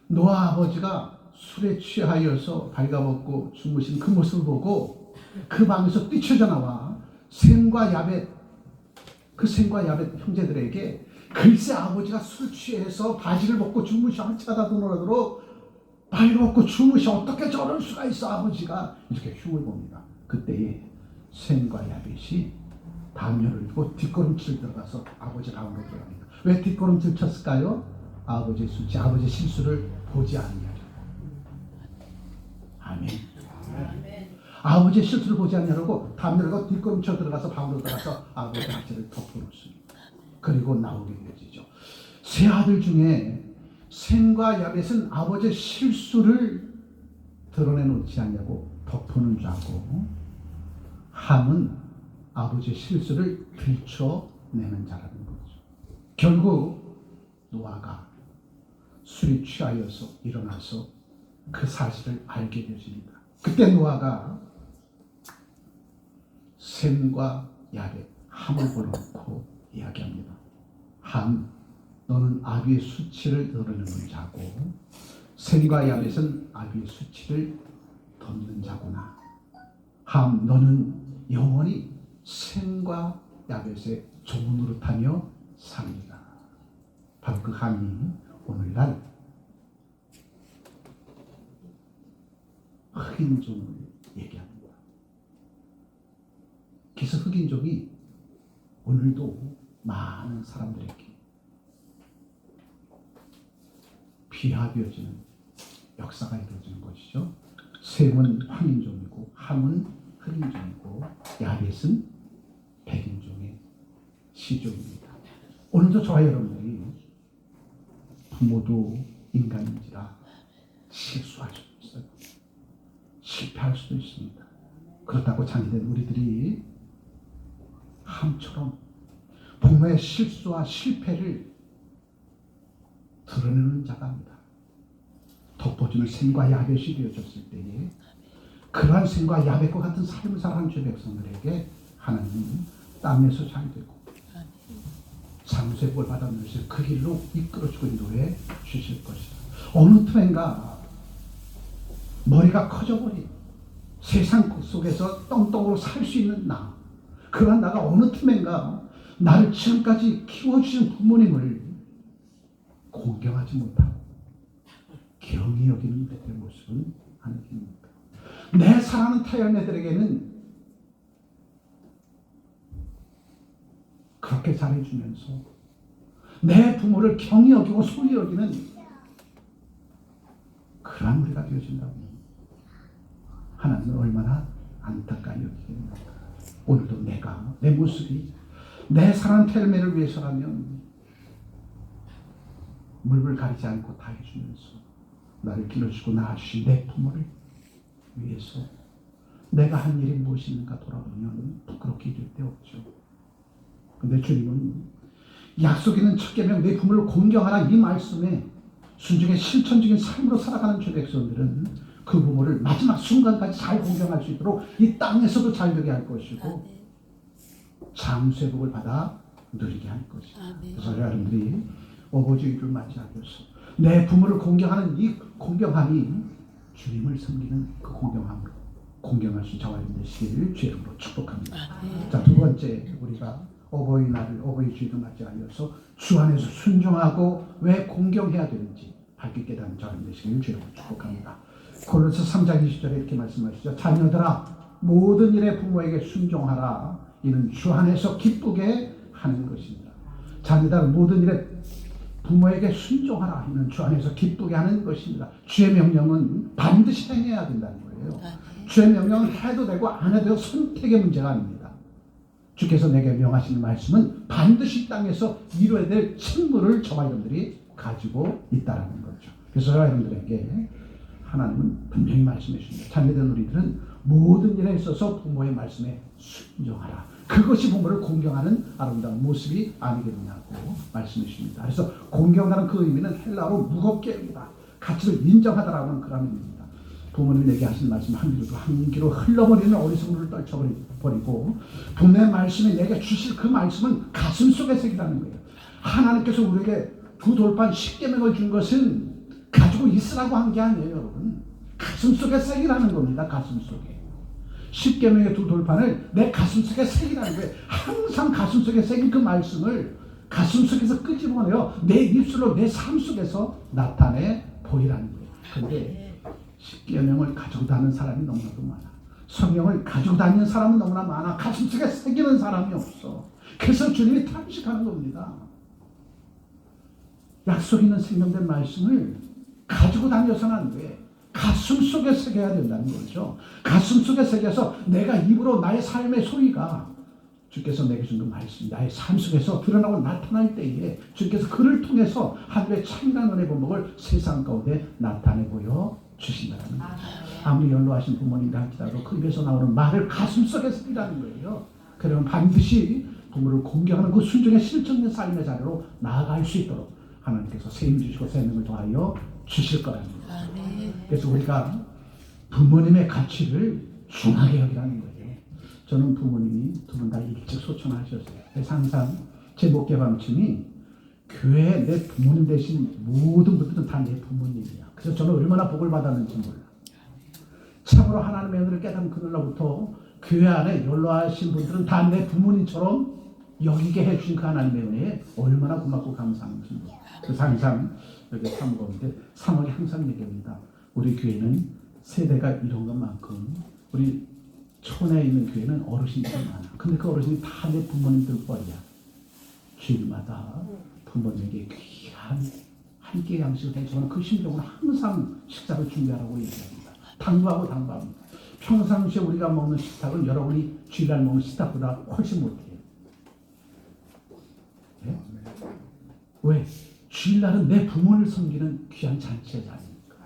노아 아버지가 술에 취하여서 발가벗고 주무신 그 모습을 보고 그 방에서 뛰쳐져 나와 셈과 야벳, 그 셈과 야벳 형제들에게 글쎄 아버지가 술 취해서 바지를 벗고 주무셔 하차다 도노라도록 발가벗고 주무셔 어떻게 저럴 수가 있어 아버지가 이렇게 흉을 봅니다. 그때에 셈과 야벳이 담요를 입고 뒷걸음질 들어가서 아버지 가운데 들어갑니다. 왜 뒷걸음질 쳤을까요? 아버지의 수치, 아버지의 실수를 보지 않으려고. 아멘. 아버지의 실수를 보지 않으려고 담요를 뒷걸음쳐 들어가서 방으로 들어가서 아버지의 하체를 덮어놓습니다. 그리고 나오게 되어지죠. 세 아들 중에 셈과 야벳은 아버지의 실수를 드러내놓지 않냐고 덮어놓은 줄 알고 함은 아버지의 실수를 들춰내는 자라는 거죠. 결국 노아가 술이 취하여서 일어나서 그 사실을 알게 되십니다. 그때 노아가 셈과 야벳, 함을 불러놓고 이야기합니다. 함, 너는 아비의 수치를 드러내는 자고 셈과 야벳은 아비의 수치를 덮는 자구나. 함, 너는 영원히 셈과 야벳의 종으로 타며 삽니다. 바로 그 함이 오늘날 흑인종을 얘기합니다. 그래서 흑인종이 오늘도 많은 사람들에게 귀합이어지는 역사가 이루어지는 것이죠. 셈은 황인종이고 함은 흑인종이고 야벳은 백인종의 시종입니다. 오늘도 저와 여러분들이 부모도 인간인지라 실수할 수도 있어요. 실패할 수도 있습니다. 그렇다고 장애된 우리들이 함처럼 부모의 실수와 실패를 드러내는 자가 아니다. 덮어주는 셈과 야벳이 되어졌을 때에 그러한 셈과 야벳과 같은 삶을 살아가는 죄 백성들에게 하나님은 땅에서 잘 되고 장세복을 받아들여서 그 길로 이끌어주고 인도해 주실 것이다. 어느 틈엔가 머리가 커져버린 세상 속에서 떵떵으로 살 수 있는 나, 그러한 나가 어느 틈엔가 나를 지금까지 키워주신 부모님을 공경하지 못하고 경히 여기는 내 모습은 하나님입니다. 내 사랑하는 타연애들에게는 그렇게 잘해주면서 내 부모를 경히 여기고 소위 여기는 그런 우리가 되어진다면 하나님은 얼마나 안타까이 여기겠는가. 오늘도 내가 내 모습이 내 사랑하는 텔메를 위해서라면 물불 가리지 않고 다 해주면서 나를 길러주고 낳아주신 내 부모를 위해서 내가 한 일이 무엇이 있는가 돌아보면 부끄럽게 이를 데 없죠. 근데 주님은 약속 있는 첫 계명 내 부모를 공경하라 이 말씀에 순종의 실천적인 삶으로 살아가는 죄 백성들은 그 부모를 마지막 순간까지 잘 공경할 수 있도록 이 땅에서도 잘 되게 할 것이고 장세복을 받아 누리게 할 것이다. 그래서 여러분들이 어버지를 맞이하면서 내 부모를 공경하는 이 공경함이 주님을 섬기는 그 공경함으로 공경할 수 있는 저와 여러분 되시기를 주의 이름으로 축복합니다. 자, 두 번째 우리가 어버이날을 어버이 주일을 맞이하여서 주 안에서 순종하고 왜 공경해야 되는지 밝게 깨닫는 저와 여러분 되시기를 주의 이름으로 축복합니다. 골로새 3장 20절에 이렇게 말씀하시죠. 자녀들아 모든 일에 부모에게 순종하라. 이는 주 안에서 기쁘게 하는 것입니다. 자녀들아 모든 일에 부모에게 순종하라. 이는 주 안에서 기쁘게 하는 것입니다. 주의 명령은 반드시 행해야 된다는 거예요. 주의 명령은 해도 되고 안 해도 되고 선택의 문제가 아닙니다. 주께서 내게 명하시는 말씀은 반드시 땅에서 이루어야 될 책무를 저와 여러분들이 가지고 있다는 거죠. 그래서 저와 여러분들에게 하나님은 분명히 말씀해 주십니다. 자녀된 우리들은 모든 일에 있어서 부모의 말씀에 순종하라. 그것이 부모를 공경하는 아름다운 모습이 아니겠느냐고 말씀해 주십니다. 그래서 공경하는 그 의미는 헬라어로 무겁게 여기다, 가치를 인정하다라는 그런 의미입니다. 부모님이 내게 하신 말씀 한 귀로 흘러버리는 어리석음을 떨쳐버리고 부모의 말씀이 내게 주실 그 말씀은 가슴 속에 새기라는 거예요. 하나님께서 우리에게 두 돌판 10계명을 준 것은 가지고 있으라고 한 게 아니에요, 여러분. 가슴 속에 새기라는 겁니다. 가슴 속에. 10계명의 두 돌판을 내 가슴 속에 새기라는 거예요. 항상 가슴 속에 새긴 그 말씀을 가슴 속에서 끄집어내어 내 입술로 내 삶 속에서 나타내 보이라는 거예요. 그런데 10계명을 가지고 다니는 사람이 너무나도 많아. 성경을 가지고 다니는 사람은 너무나 많아. 가슴 속에 새기는 사람이 없어. 그래서 주님이 탄식하는 겁니다. 약속 있는 생명된 말씀을 가지고 다녀서는 안 돼. 가슴 속에 새겨야 된다는 거죠. 가슴 속에 새겨서 내가 입으로 나의 삶의 소리가 주께서 내게 준 그 말씀, 나의 삶 속에서 드러나고 나타날 때에 주께서 그를 통해서 하늘의 찬란한 은혜 본복을 세상 가운데 나타내 보여 주신다는 거죠. 아무리 연로하신 부모님들 할지라도 그 입에서 나오는 말을 가슴 속에 새기라는 거예요. 그러면 반드시 부모를 공경하는 그 순종의 실천된 삶의 자리로 나아갈 수 있도록 하나님께서 세임 주시고 생명을 더하여 주실 거랍니다. 그래서 우리가 부모님의 가치를 중하게 여기라는 거예요. 저는 부모님이 두 분 다 일찍 소천하셨어요. 그래서 항상 제 목회 방침이 교회에 내 부모님 대신 모든 분들은 다 내 부모님이야. 그래서 저는 얼마나 복을 받았는지 몰라. 참으로 하나님의 은혜를 깨닫는 그날로부터 교회 안에 연로하신 분들은 다 내 부모님처럼 여기게 해주신 그 하나님의 은혜에 얼마나 고맙고 감사한지 몰라. 그래서 항상 여기 사무국인데 사무국이 항상 얘기합니다. 우리 교회는 세대가 이런 것만큼 우리 촌에 있는 교회는 어르신들이 많아. 근데 그 어르신이 다 내 부모님들 뻘이야. 주일마다 부모님에게 귀한 함께 양식을 해. 저는 그 심정으로 항상 식사를 준비하라고 얘기합니다. 당부합니다. 평상시에 우리가 먹는 식탁은 여러분이 주일날 먹는 식탁보다 훨씬 못해요. 네? 왜? 주일날은 내 부모를 섬기는 귀한 잔치의 자리니까.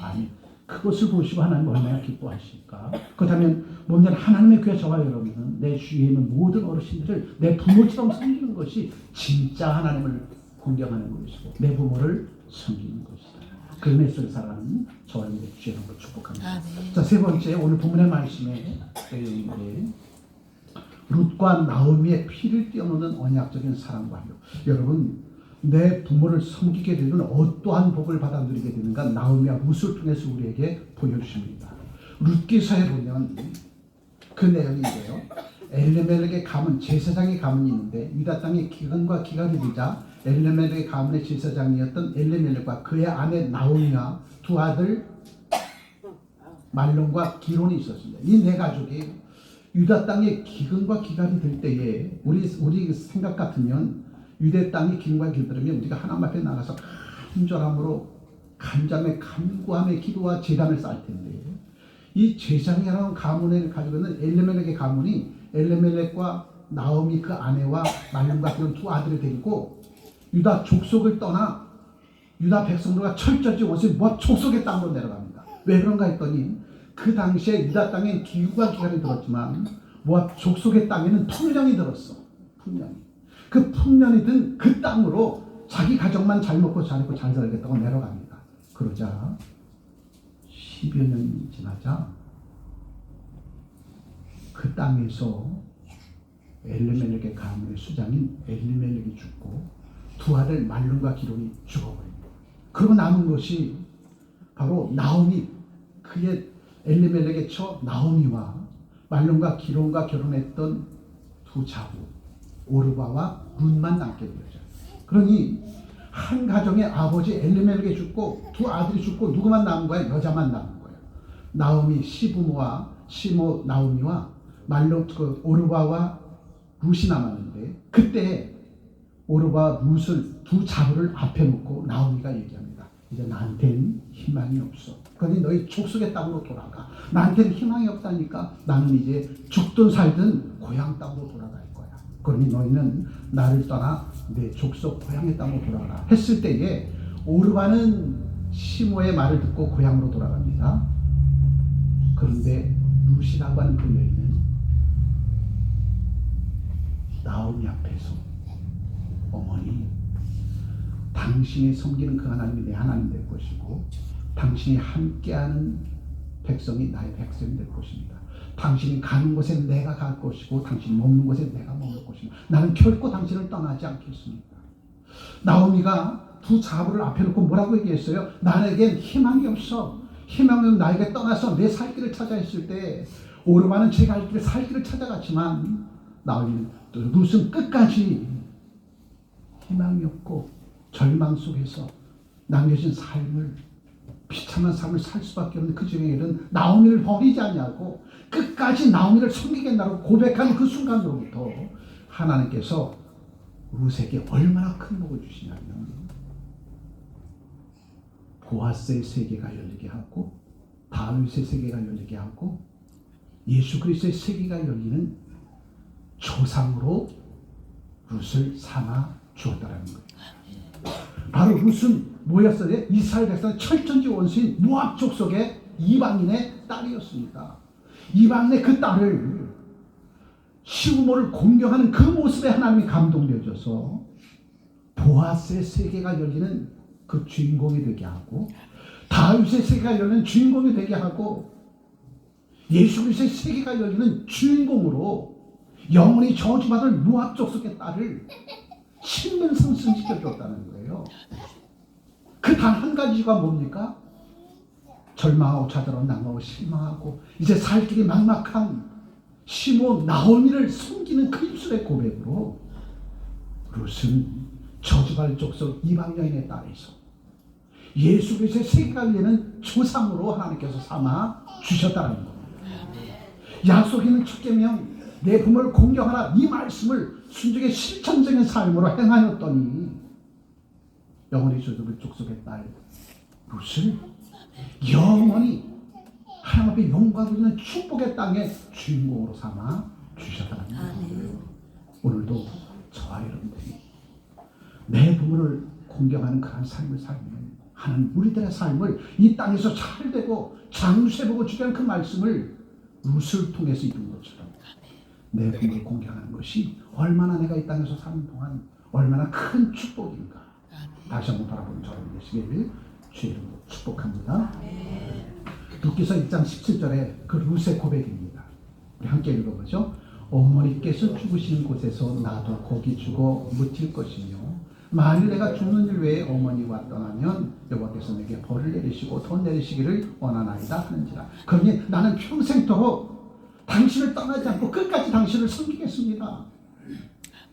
아니, 그것을 보시고 하나님 얼마나 기뻐하실까? 그렇다면 먼저 하나님의 교회 저와 여러분은 내 주위에 있는 모든 어르신들을 내 부모처럼 섬기는 것이 진짜 하나님을 공경하는 것이고 내 부모를 섬기는 것이다. 그 은혜 속에 살아가는 저와 여러분의 주의 이름으로 축복합니다. 자, 세 번째 오늘 본문의 말씀에 룻과 나오미의 피를 뛰어넘는 언약적인 사랑과 화력. 여러분, 내 부모를 섬기게 되면 어떠한 복을 받아 누리게 되는가 나오미와 룻을 통해서 우리에게 보여주십니다. 룻기서에 보면 그 내용인데요. 엘레멜렉의 가문, 제사장의 가문이 있는데 유다 땅의 기근과 기갈이 되자 엘레멜렉의 가문의 제사장이었던 엘레멜렉과 그의 아내 나오미와 두 아들 말론과 기론이 있었습니다. 이 네 가족이 유다 땅에 기근과 기갈이 될 때에 우리 생각 같으면 유대 땅이 기근과 기갈이 들으면 우리가 하나님 앞에 나가서 간절함으로 간절함에 간구함에 기도와 제단을 쌓을 텐데 이 제사장이라는 가문을 가지고 있는 엘레멜렉의 가문이 엘레멜렉과 나오미 그 아내와 말론과 기론 두 아들을 데리고 유다 족속을 떠나 유다 백성들과 철저히 원수의 모압 족속의 땅으로 내려갑니다. 왜 그런가 했더니 그 당시에 유다 땅엔 기후가 기간이 들었지만 모압 족속의 땅에는 풍년이 들었어. 풍년이. 그 풍년이 든 그 땅으로 자기 가족만 잘 먹고 잘 입고 잘 살겠다고 내려갑니다. 그러자 10여 년이 지나자 그 땅에서 엘레멜렉의 가문의 수장인 엘리멜렉이 죽고 두 아들 말론과 기론이 죽어버립니다. 그러고 남은 것이 바로 나오미, 그의 엘리멜렉의 처 나오미와 말론과 기론과 결혼했던 두 자부 오르바와 룻만 남게 되죠. 그러니 한 가정의 아버지 엘리멜렉이 죽고 두 아들이 죽고 누구만 남은 거야? 여자만 남은 거예요. 나오미 시부모와 시모 나오미와 말론 그 오르바와 룻이 남았는데 그때 오르바와 룻을 두 자부를 앞에 놓고 나오미가 얘기합니다. 이제 나한테는 희망이 없어. 그러니 너희 족속의 땅으로 돌아가. 나한테는 희망이 없다니까 나는 이제 죽든 살든 고향 땅으로 돌아갈 거야. 그러니 너희는 나를 떠나 내 족속 고향의 땅으로 돌아가라 했을 때에 오르바는 시모의 말을 듣고 고향으로 돌아갑니다. 그런데 룻이라고 하는 그 여인은 나오미 앞에서 어머니, 당신이 섬기는 그 하나님이 내 하나님 될 것이고 당신이 함께하는 백성이 나의 백성이 될 것입니다. 당신이 가는 곳에 내가 갈 것이고 당신이 먹는 곳에 내가 먹을 것입니다. 나는 결코 당신을 떠나지 않겠습니다. 나오미가 두 자부를 앞에 놓고 뭐라고 얘기했어요? 나에겐 희망이 없어. 희망이 없는 나에게 떠나서 내 살 길을 찾아 했을 때 오르바는 제 갈 길을 살 길을 찾아갔지만 나오미는 룻은 끝까지 희망이 없고 절망 속에서 남겨진 삶을 비참한 삶을 살 수밖에 없는 그 중에는 나오미를 버리지 않냐고 끝까지 나오미를 섬기겠다고 고백하는 그 순간으로부터 하나님께서 룻에게 얼마나 큰 복을 주시냐면 보아스의 세계가 열리게 하고 다윗의 세계가 열리게 하고 예수 그리스도의 세계가 열리는 조상으로 룻을 삼아 주었다라는 거예요. 바로 룻은 뭐였어요? 이스라엘 백성의 철천지 원수인 모압 족속의 이방인의 딸이었습니다. 이방인의 그 딸을 시부모를 공경하는 그 모습에 하나님이 감동되어져서 보아스의 세계가 열리는 그 주인공이 되게 하고 다윗의 세계가 열리는 주인공이 되게 하고 예수 그리스도의 세계가 열리는 주인공으로 영원히 저주받을 모압 족속의 딸을 신분 상승시켜 줬다는 거예요. 그 단 한 가지가 뭡니까? 절망하고 좌절하고 낙망하고 실망하고 이제 살 길이 막막한 시모 나오미를 숨기는 그 입술의 고백으로 룻은 저주받을 족속 이방 여인의 딸에서 예수 그리스도의 세계가 열리는 조상으로 하나님께서 삼아 주셨다는 겁니다. 약속 있는 첫 계명 내 부모를 공경하라 이 말씀을 순종의 실천적인 삶으로 행하였더니 영원히 주셨던 족속의 딸 룻을 영원히 하나님 앞에 영광을 있는 축복의 땅의 주인공으로 삼아 주셨다는 거예요. 오늘도 저와 여러분들이 내 부모를 공경하는 그런 삶을 살면 하나님 우리들의 삶을 이 땅에서 잘 되고 장수해보고 주는 그 말씀을 룻을 통해서 이룬 것처럼 내 부모를 공경하는 것이 얼마나 내가 이 땅에서 사는 동안 얼마나 큰 축복인가 다시 한번 바라보는 저를 되시길 주의 이름으로 축복합니다. 룻기서 1장 17절에 그 룻의 고백입니다. 우리 함께 읽어보죠. 어머니께서 죽으시는 곳에서 나도 거기 죽어 묻힐 것이며 만일 내가 죽는 일 외에 어머니와 떠나면 여호와께서 내게 벌을 내리시고 더 내리시기를 원하나이다 하는지라. 그러니 나는 평생토록 당신을 떠나지 않고 끝까지 당신을 섬기겠습니다.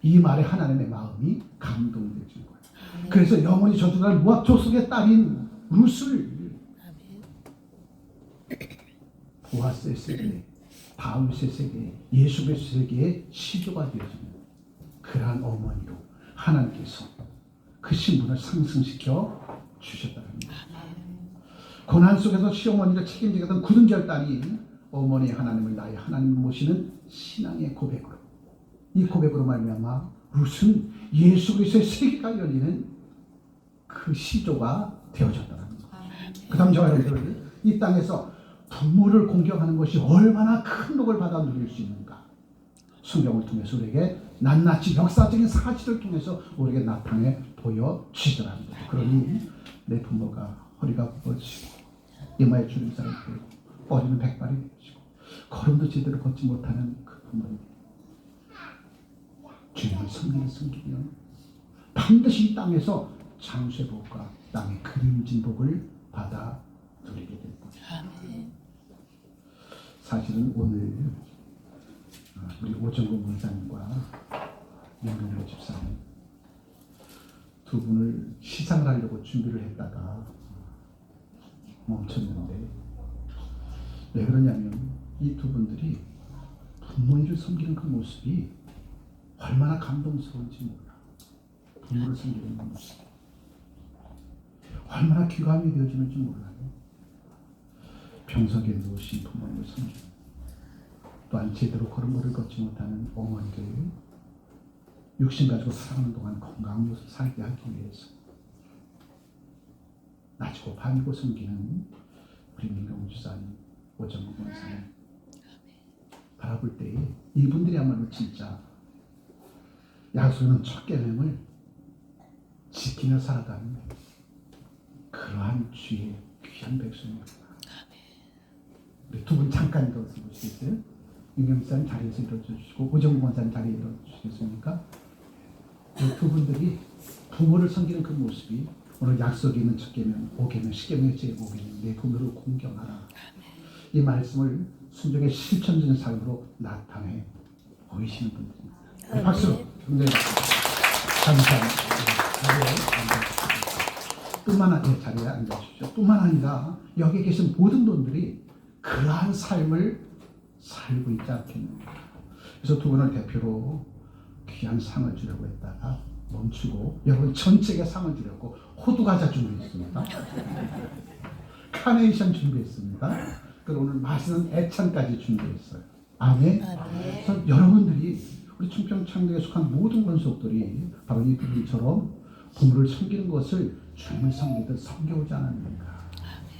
이 말에 하나님의 마음이 감동되진 거예요. 그래서 영원히 저주날 모압 족속의 딸인 룻을 보아스의 세계, 다윗의 세계, 예수 그리스도의 세계의 시조가 되어지는 그러한 어머니로 하나님께서 그 신분을 상승시켜 주셨다는 겁니다. 고난 속에서 시어머니를 책임지게 된 굳은 결단이 어머니의 하나님을 나의 하나님을 모시는 신앙의 고백으로 이 고백으로 말미암아 룻은 예수 그리스도의 세계가 열리는 그 시조가 되어졌다는 겁니다. 그 다음 저와 여러분들 이 땅에서 부모를 공경하는 것이 얼마나 큰 복을 받아 누릴 수 있는가 성경을 통해서 우리에게 낱낱이 역사적인 사실을 통해서 우리에게 나타내 보여주시더라는 거죠. 그러니 내 부모가 허리가 굽어지고 이마에 주름살이 되고 머리는 백발이 되시고 걸음도 제대로 걷지 못하는 그 부모님 주님을 섬기면 반드시 이 땅에서 장수의 복과 땅의 그림진 복을 받아 누리게 됩니다. 사실은 오늘 우리 오정국 문사님과 윤경로 집사님 두 분을 시상을 하려고 준비를 했다가 멈췄는데 왜 그러냐면 이 두 분들이 부모님을 섬기는 그 모습이 얼마나 감동스러운지 몰라. 부모를 섬기는 그 모습 얼마나 귀감이 되어지는지 몰라요. 병석에 누우신 부모님을 섬기는 또한 제대로 걸음걸이를 걷지 못하는 어머니들 육신 가지고 살아가는 동안 건강하게 살게 하기 위해서 낮이고 밤이고 섬기는 우리 민경우 주사님, 오정국 원사님 바라볼 때에 이분들이야말로 진짜 약속하는 첫 계명을 지키며 살아가는 그러한 주의 귀한 백성입니다. 우리 두 분 잠깐 일어서 보시겠어요? 민경우 주사님 자리에서 일어서 주시고 오정국 원사님 자리에 일어서 주시겠습니까? 두 분들이 부모를 섬기는 그 모습이 오늘 약속에 있는 첫 계명, 5계명, 10계명의 제5계명 내 부모를 공경하라. 이 말씀을 순종의 실천적인 삶으로 나타내 보이시는 분들입니다. 박수! 굉장히 감사합니다. 뿐만 아니라 자리에 앉아주십시오. 뿐만 아니라 여기 계신 모든 분들이 그러한 삶을 살고 있지 않겠는가. 그래서 두 분을 대표로 귀한 상을 주려고 했다가 멈추고 여러분 전체에 상을 주려고 호두과자 준비했습니다. 카네이션 준비했습니다. 그리고 오늘 맛있는 애찬까지 준비했어요. 아멘. 그래서 여러분들이 우리 충평창동에 속한 모든 권속들이 바로 이 분들처럼 부모를 섬기는 것을 주님을 섬기듯 섬겨오지 않았는가.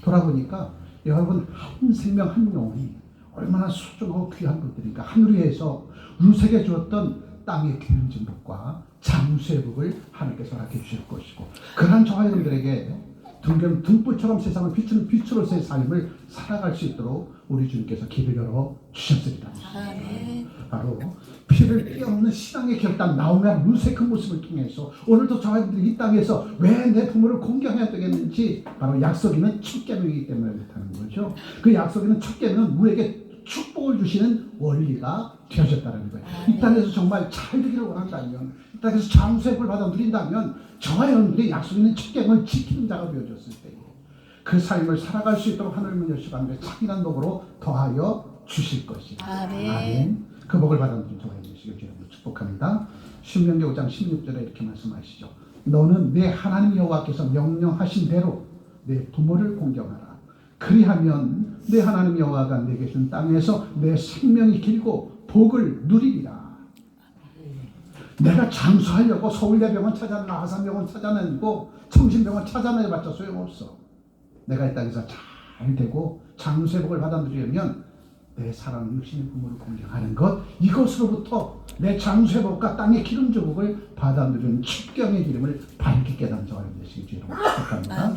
돌아보니까 여러분 한 생명 한 영혼이 얼마나 소중하고 귀한 것들인가. 하늘에서 룻에게 주었던 땅의 기름진 복과 장수의 복을 하나님께서 허락해 주실 것이고 그러한 저와 여러분들에게 등불처럼 세상을 비추는 빛으로서의 삶을 살아갈 수 있도록 우리 주님께서 길을 열어 주셨으리라. 바로 피를 떼없는 신앙의 결단 나오면 룻의 그 모습을 통해서 오늘도 저와 여러분들이 이 땅에서 왜 내 부모를 공경해야 되겠는지 바로 약속이는 첫 계명이기 때문에 그렇다는 거죠. 그 약속이는 첫 계명은 우리에게 축복을 주시는 원리가 되어졌다는 거예요. 이 땅에서 정말 잘 되기를 원한다면, 이 땅에서 장수의 복을 받아 누린다면 저와 여러분들이 약속 있는 첫 계명을 지키는 자가 되어졌을 때 그 삶을 살아갈 수 있도록 하늘문 여시고 하늘의 착인한 복으로 더하여 주실 것이다. 아멘. 그 복을 받아 누린 저와 여러분들 축복합니다. 신명기 5장 16절에 이렇게 말씀하시죠. 너는 내 하나님 여호와께서 명령하신 대로 내 부모를 공경하라. 그리하면 내 하나님 여호와가 내게 준 땅에서 내 생명이 길고 복을 누리리라. 내가 장수하려고 서울대병원 찾아내고 아산병원 찾아내고 청신병원 찾아내봤자 소용없어. 내가 이 땅에서 잘 되고 장수의 복을 받아 누리려면 내 사랑 육신의 부모를 공경하는 것, 이것으로부터 내 장수의 복과 땅의 기름 조국을 받아 누리는 축경의 기름을 밝게 깨닫는 저와 여러분 되시길 주로 축복합니다.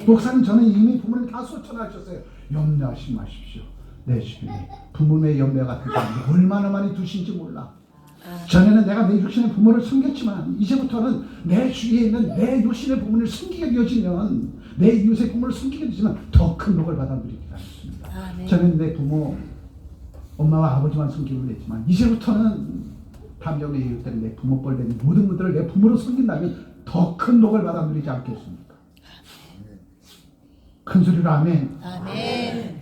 목사님, 저는 이미 부모님 다 소천하셨어요. 염려하지 마십시오. 내 주변에 부모의 염려 같은 사람이 얼마나 많이 두신지 몰라. 전에는 내가 내 육신의 부모를 섬겼지만 이제부터는 내 주위에 있는 내 육신의 부모를 섬기게 되어지면 내 이웃의 부모를 섬기게 되지만 더 큰 복을 받아 누리기가 있습니다. 저는 내 부모, 엄마와 아버지만 섬기고 했지만 이제부터는 담력의 이웃들은 내 부모 뻘된 모든 분들을 내 부모로 섬긴다면 더 큰 복을 받아 누리지 않겠습니까? 큰 소리로 아멘. 아멘.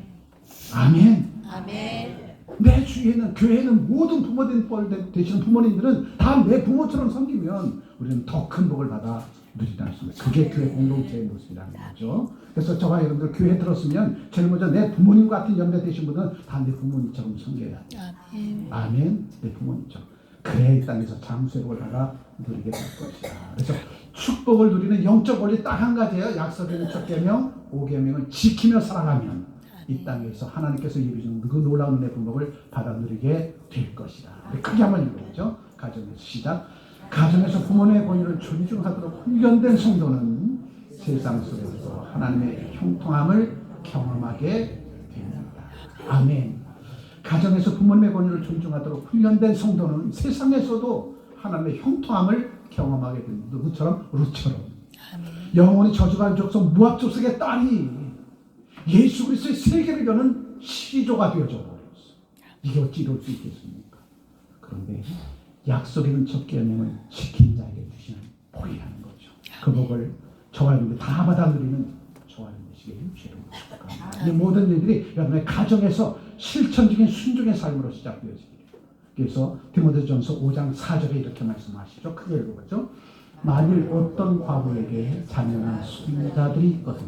아멘. 아멘. 내 주위에는 교회에는 모든 부모된 뻘 되시는 부모님들은 다 내 부모처럼 섬기면 우리는 더 큰 복을 받아 누리지 않습니다. 그게 교회 공동체의 모습이라는 거죠. 그래서 저와 여러분들 교회에 들었으면 제일 먼저 내 부모님 같은 연배 되신 분은 다 내 부모님처럼 섬겨야 돼요. 아멘. 아멘. 내 부모님처럼. 그래야 이 땅에서 장수의 복을 받아 누리게 될 것이다. 그래서 축복을 누리는 영적 원리 딱 한 가지예요. 약속의 첫 계명, 5계명을 지키며 살아가면 이 땅에서 하나님께서 이루신 그 놀라운 내 부복을 받아 누리게 될 것이다. 크게 한번 읽어보죠. 가정에서 시작. 가정에서 부모님의 권위를 존중하도록 훈련된 성도는 세상 속에서 하나님의 형통함을 경험하게 됩니다. 아멘. 가정에서 부모님의 권위를 존중하도록 훈련된 성도는 세상에서도 하나님의 형통함을 경험하게 됩니다. 누구처럼? 룻처럼. 영원히 저주받은 족속 모압 족속의 딸이 예수 그리스도의 세계를 여는 시조가 되어져 버렸어. 이게 어찌 이럴 수 있겠습니까? 그런데 약속의 첫 계명을 지킨 자에게 주시는 복이라는 거죠. 그 복을 저와 여러분들 다 받아 누리는 저와 여러분들에게 주시는 것입니다. 이 모든 일들이 여러분의 가정에서 실천적인 순종의 삶으로 시작되어지기를. 그래서 디모데전서 5장 4절에 이렇게 말씀하시죠. 크게 읽어보죠. 만일 어떤 과부에게 자녀나 손자들이 있거든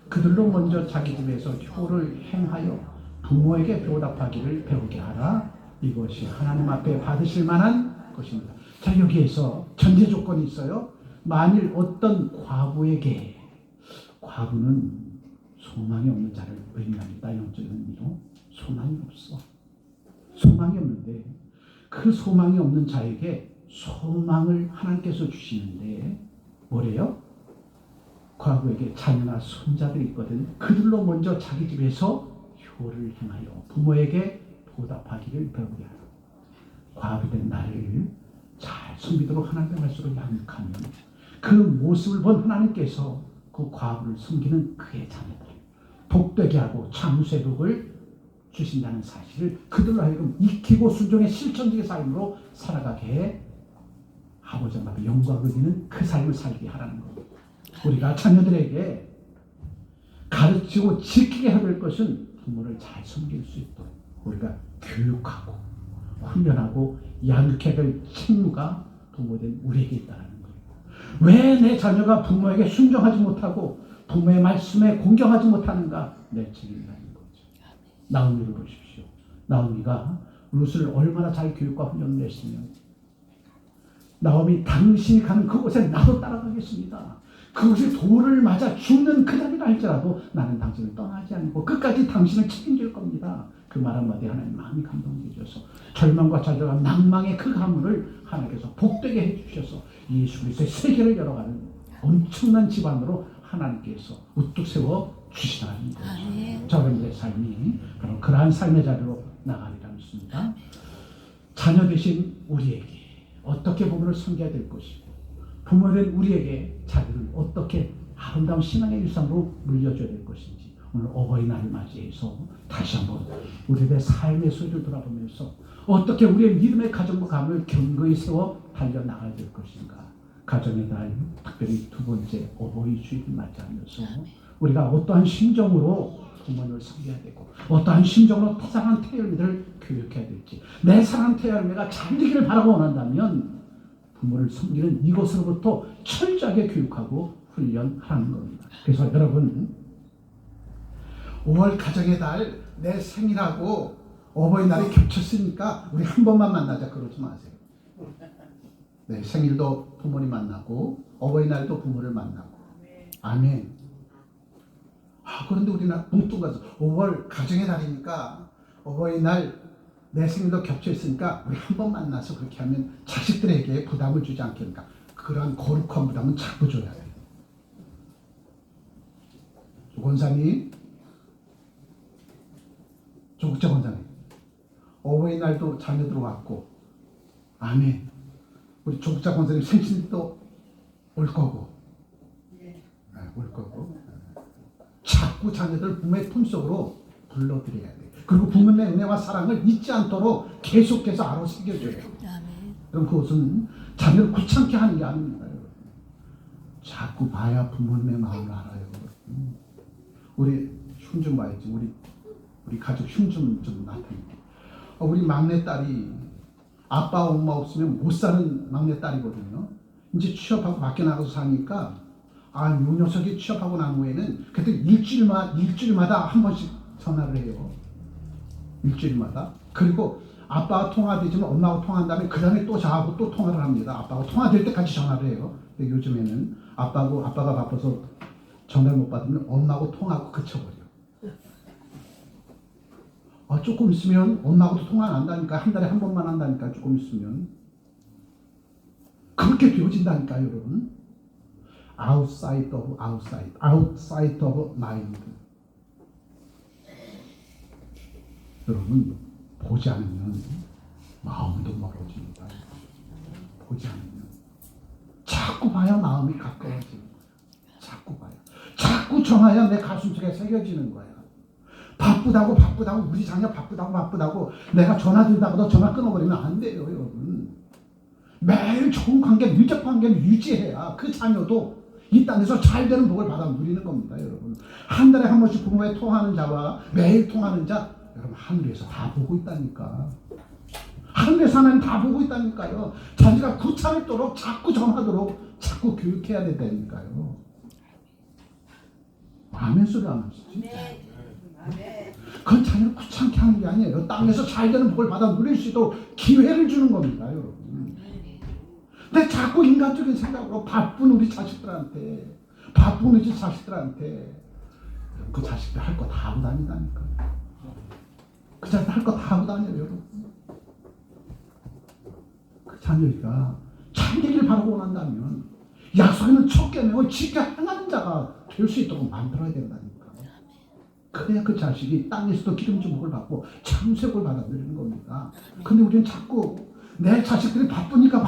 그들로 먼저 자기 집에서 효를 행하여 부모에게 보답하기를 배우게 하라. 이것이 하나님 앞에 받으실 만한 것입니다. 자, 여기에서 전제 조건이 있어요. 만일 어떤 과부에게, 과부는 소망이 없는 자를 의미합니다. 영적인 의미로 소망이 없어. 소망이 없는데 그 소망이 없는 자에게 소망을 하나님께서 주시는데 뭐래요? 과부에게 자녀나 손자들이 있거든 그들로 먼저 자기 집에서 효를 행하여 부모에게 보답하기를 배우게 하라. 과부된 나를 잘 섬기도록 하나님의 말씀으로 양육하면 그 모습을 본 하나님께서 그 과부를 섬기는 그의 자녀들 복되게 하고 장수의 복을 주신다는 사실을 그들로 하여금 익히고 순종의 실천적인 삶으로 살아가게 해 아버지 앞에 영광을 드리는 그 삶을 살게 하라는 겁니다. 우리가 자녀들에게 가르치고 지키게 해야 될 것은 부모를 잘 섬길 수 있도록 우리가 교육하고 훈련하고 양육해야 될 책무가 부모된 우리에게 있다는 거예요. 왜 내 자녀가 부모에게 순종하지 못하고 부모의 말씀에 공경하지 못하는가? 내 책임이라는 거죠. 나오미를 보십시오. 나오미가 룻을 얼마나 잘 교육과 훈련을 했으면 나오미 당신이 가는 그곳에 나도 따라가겠습니다. 그곳에 돌을 맞아 죽는 그날이라 할지라도 나는 당신을 떠나지 않고 끝까지 당신을 책임질 겁니다. 그 말 한마디 하나님 마음이 감동해 주셔서 절망과 좌절과 낭망의 그 가문을 하나님께서 복되게 해주셔서 예수 그리스도의 세계를 열어가는 엄청난 집안으로 하나님께서 우뚝 세워 주시라는 거죠. 저분들의 삶이 바로 그러한 삶의 자리로 나가리라 믿습니다. 자녀 되신 우리에게 어떻게 부모를 섬겨야 될 것이고 부모된 우리에게 자기를 어떻게 아름다운 신앙의 일상으로 물려줘야 될 것인지 오늘 어버이날을 맞이해서 다시 한번 우리의 삶의 소리를 돌아보면서 어떻게 우리의 믿음의 가정과 가문을 견고히 세워 달려나가야 될 것인가. 가정의 날 특별히 두 번째 어버이 주일을 맞이하면서 우리가 어떠한 심정으로 부모를 섬겨야 되고 어떠한 심정으로 사랑하는 태열미를 교육해야 될지 내 사랑하는 태열미가 잘 되기를 바라고 원한다면 부모를 섬기는 이것으로부터 철저하게 교육하고 훈련하라는 겁니다. 그래서 여러분 5월 가정의 달 내 생일하고 어버이날이 겹쳤으니까 우리 한 번만 만나자 그러지 마세요. 네, 생일도 부모님 만나고 어버이날도 부모를 만나고 아멘. 그런데 우리는 뭉뚱그려서 5월 가정의 달이니까 어버이날 내 생일도 겹쳐있으니까 우리 한 번 만나서 그렇게 하면 자식들에게 부담을 주지 않겠는가. 그런 거룩한 부담은 자꾸 줘야 돼요. 권사님, 조국자 권사님, 어버이날도 자녀들 왔고 아멘. 우리 조국자 권사님 생신도 올 거고 올 거고 자꾸 자녀들 부모의 품속으로 불러들여야 돼. 그리고 부모의 은혜와 사랑을 잊지 않도록 계속해서 알아 새겨줘요. 그럼 그것은 자녀를 귀찮게 하는 게 아닙니다. 자꾸 봐야 부모님의 마음을 알아요. 우리 흉 좀 봐야지. 우리 가족 흉 좀 나타내게. 우리 막내딸이 아빠 엄마 없으면 못 사는 막내딸이거든요. 이제 취업하고 밖에 나가서 사니까 요 녀석이 취업하고 난 후에는 그때 일주일마다 한 번씩 전화를 해요. 일주일마다. 그리고 아빠가 통화되지만 엄마하고 통화한 다음에 그 다음에 또 저하고 또 통화를 합니다. 아빠가 통화될 때까지 전화를 해요. 근데 요즘에는 아빠가 바빠서 전화를 못 받으면 엄마하고 통화하고 그쳐버려. 조금 있으면 엄마하고도 통화 안 한다니까. 한 달에 한 번만 한다니까. 조금 있으면 그렇게 되어진다니까요, 여러분. outside of mind. 여러분 보지 않으면 마음도 멀어집니다. 보지 않으면 자꾸 봐야 마음이 가까워집니다. 자꾸 봐야, 자꾸 전화야 내 가슴속에 새겨지는 거야. 바쁘다고 우리 자녀 바쁘다고 내가 전화 들다가도 전화 끊어버리면 안 돼요, 여러분. 매일 좋은 관계, 밀접 관계를 유지해야 그 자녀도 이 땅에서 잘 되는 복을 받아 누리는 겁니다, 여러분. 한 달에 한 번씩 부모에 통화하는 자와 매일 통화하는 자, 여러분 하늘에서 다 보고 있다니까. 하늘에서 하나님 다 보고 있다니까요. 자녀가 귀찮도록 자꾸 전하도록 자꾸 교육해야 된다니까요. 아멘 소리 안 하시지? 그건 자녀를 귀찮게 하는 게 아니에요. 땅에서 잘 되는 복을 받아 누릴 수 있도록 기회를 주는 겁니다, 여러분. 근데 자꾸 인간적인 생각으로 바쁜 우리 자식들한테 그 자식들 할 거 다 하고 다니다니까. 그 자식들 할 거 다 하고 다녀요, 여러분. 그 자녀가 잘 되기를 바라고 원한다면 약속에는 첫 계명을 지켜 행하는 자가 될 수 있도록 만들어야 된다니까. 그래야 그 자식이 땅에서도 기름진 복을 받고 참새복을 받아 누리는 겁니다. 근데 우리는 자꾸 내 자식들이 바쁘니까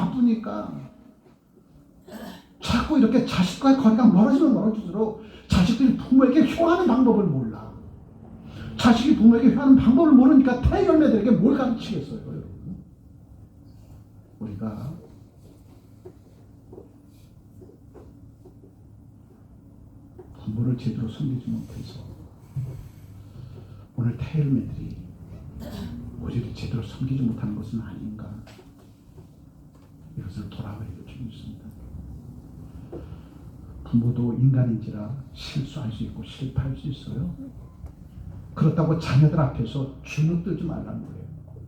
자꾸 이렇게 자식과의 거리가 멀어지면 멀어질수록 자식들이 부모에게 효하는 방법을 몰라. 자식이 부모에게 효하는 방법을 모르니까 태열매들에게 뭘 가르치겠어요, 여러분. 우리가 부모를 제대로 섬기지 못해서 오늘 태열매들이 우리를 제대로 섬기지 못하는 것은 아닌가. 이것을 돌아보려 주고 있습니다. 부모도 인간인지라 실수할 수 있고 실패할 수 있어요. 그렇다고 자녀들 앞에서 주눅들지 말라는 거예요.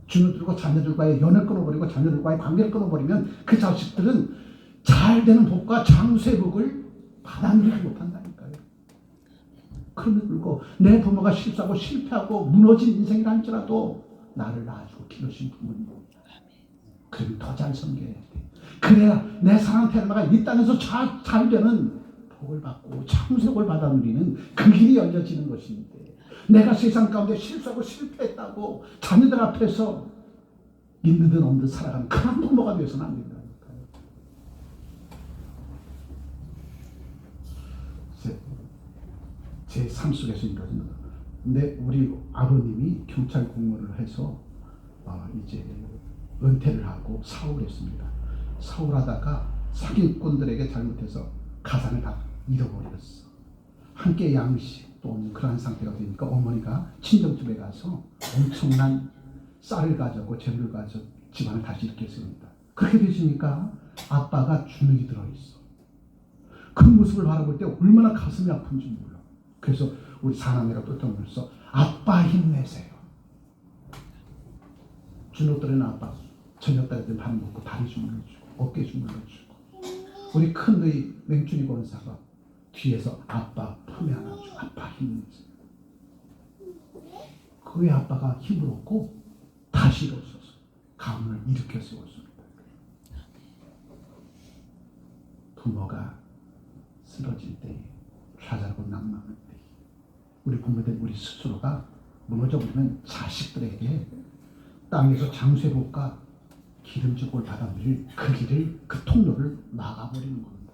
주눅들고 자녀들과의 연을 끊어버리고 자녀들과의 관계를 끊어버리면 그 자식들은 잘 되는 복과 장수의 복을 받아들이지 못한다니까요. 그럼에도 불구하고 내 부모가 실수하고 실패하고 무너진 인생이라 할지라도 나를 낳아주고 기르신 부모님, 그럼 더 잘 섬겨야 돼. 그래야 내 사랑 테르마가 이 땅에서 잘 되는 복을 받고 참석을 받아 누리는 그 길이 열려지는 것인데, 내가 세상 가운데 실수하고 실패했다고 자녀들 앞에서 있는 듯 없는 듯 살아가는 그런 부모가 되어서는 안 된다니까요. 제 삶 속에서 이러는. 근데 우리 아버님이 경찰 공무원을 해서 이제 은퇴를 하고 사업했습니다. 사업하다가 사기꾼들에게 잘못해서 가산을 다 잃어버렸어. 한 끼 양식도 없는 그런 상태가 되니까 어머니가 친정집에 가서 엄청난 쌀을 가져고 재물을 가져 집안을 다시 일으켰습니다. 그렇게 되시니까 아빠가 주눅이 들어있어. 그 모습을 바라볼 때 얼마나 가슴이 아픈지 몰라. 그래서 우리 사남매가 또 떠나면서 아빠 힘내세요. 주눅들은 아빠 저녁 때는 밥 먹고 다리 주물러주고 어깨 주물러주고, 우리 큰누이 맹춘이 권사가 뒤에서 아빠 품에 안아주고 아빠 힘내세요. 그의 아빠가 힘을 얻고 다시 일어서서 가문을 일으켜 세웠습니다. 부모가 쓰러질 때, 좌절하고 낭망할 때, 우리 부모들 우리 스스로가 무너져 버리면 자식들에게 땅에서 장쇠복과 기름죽을 받아들일 그 길을, 그 통로를 막아버리는 겁니다.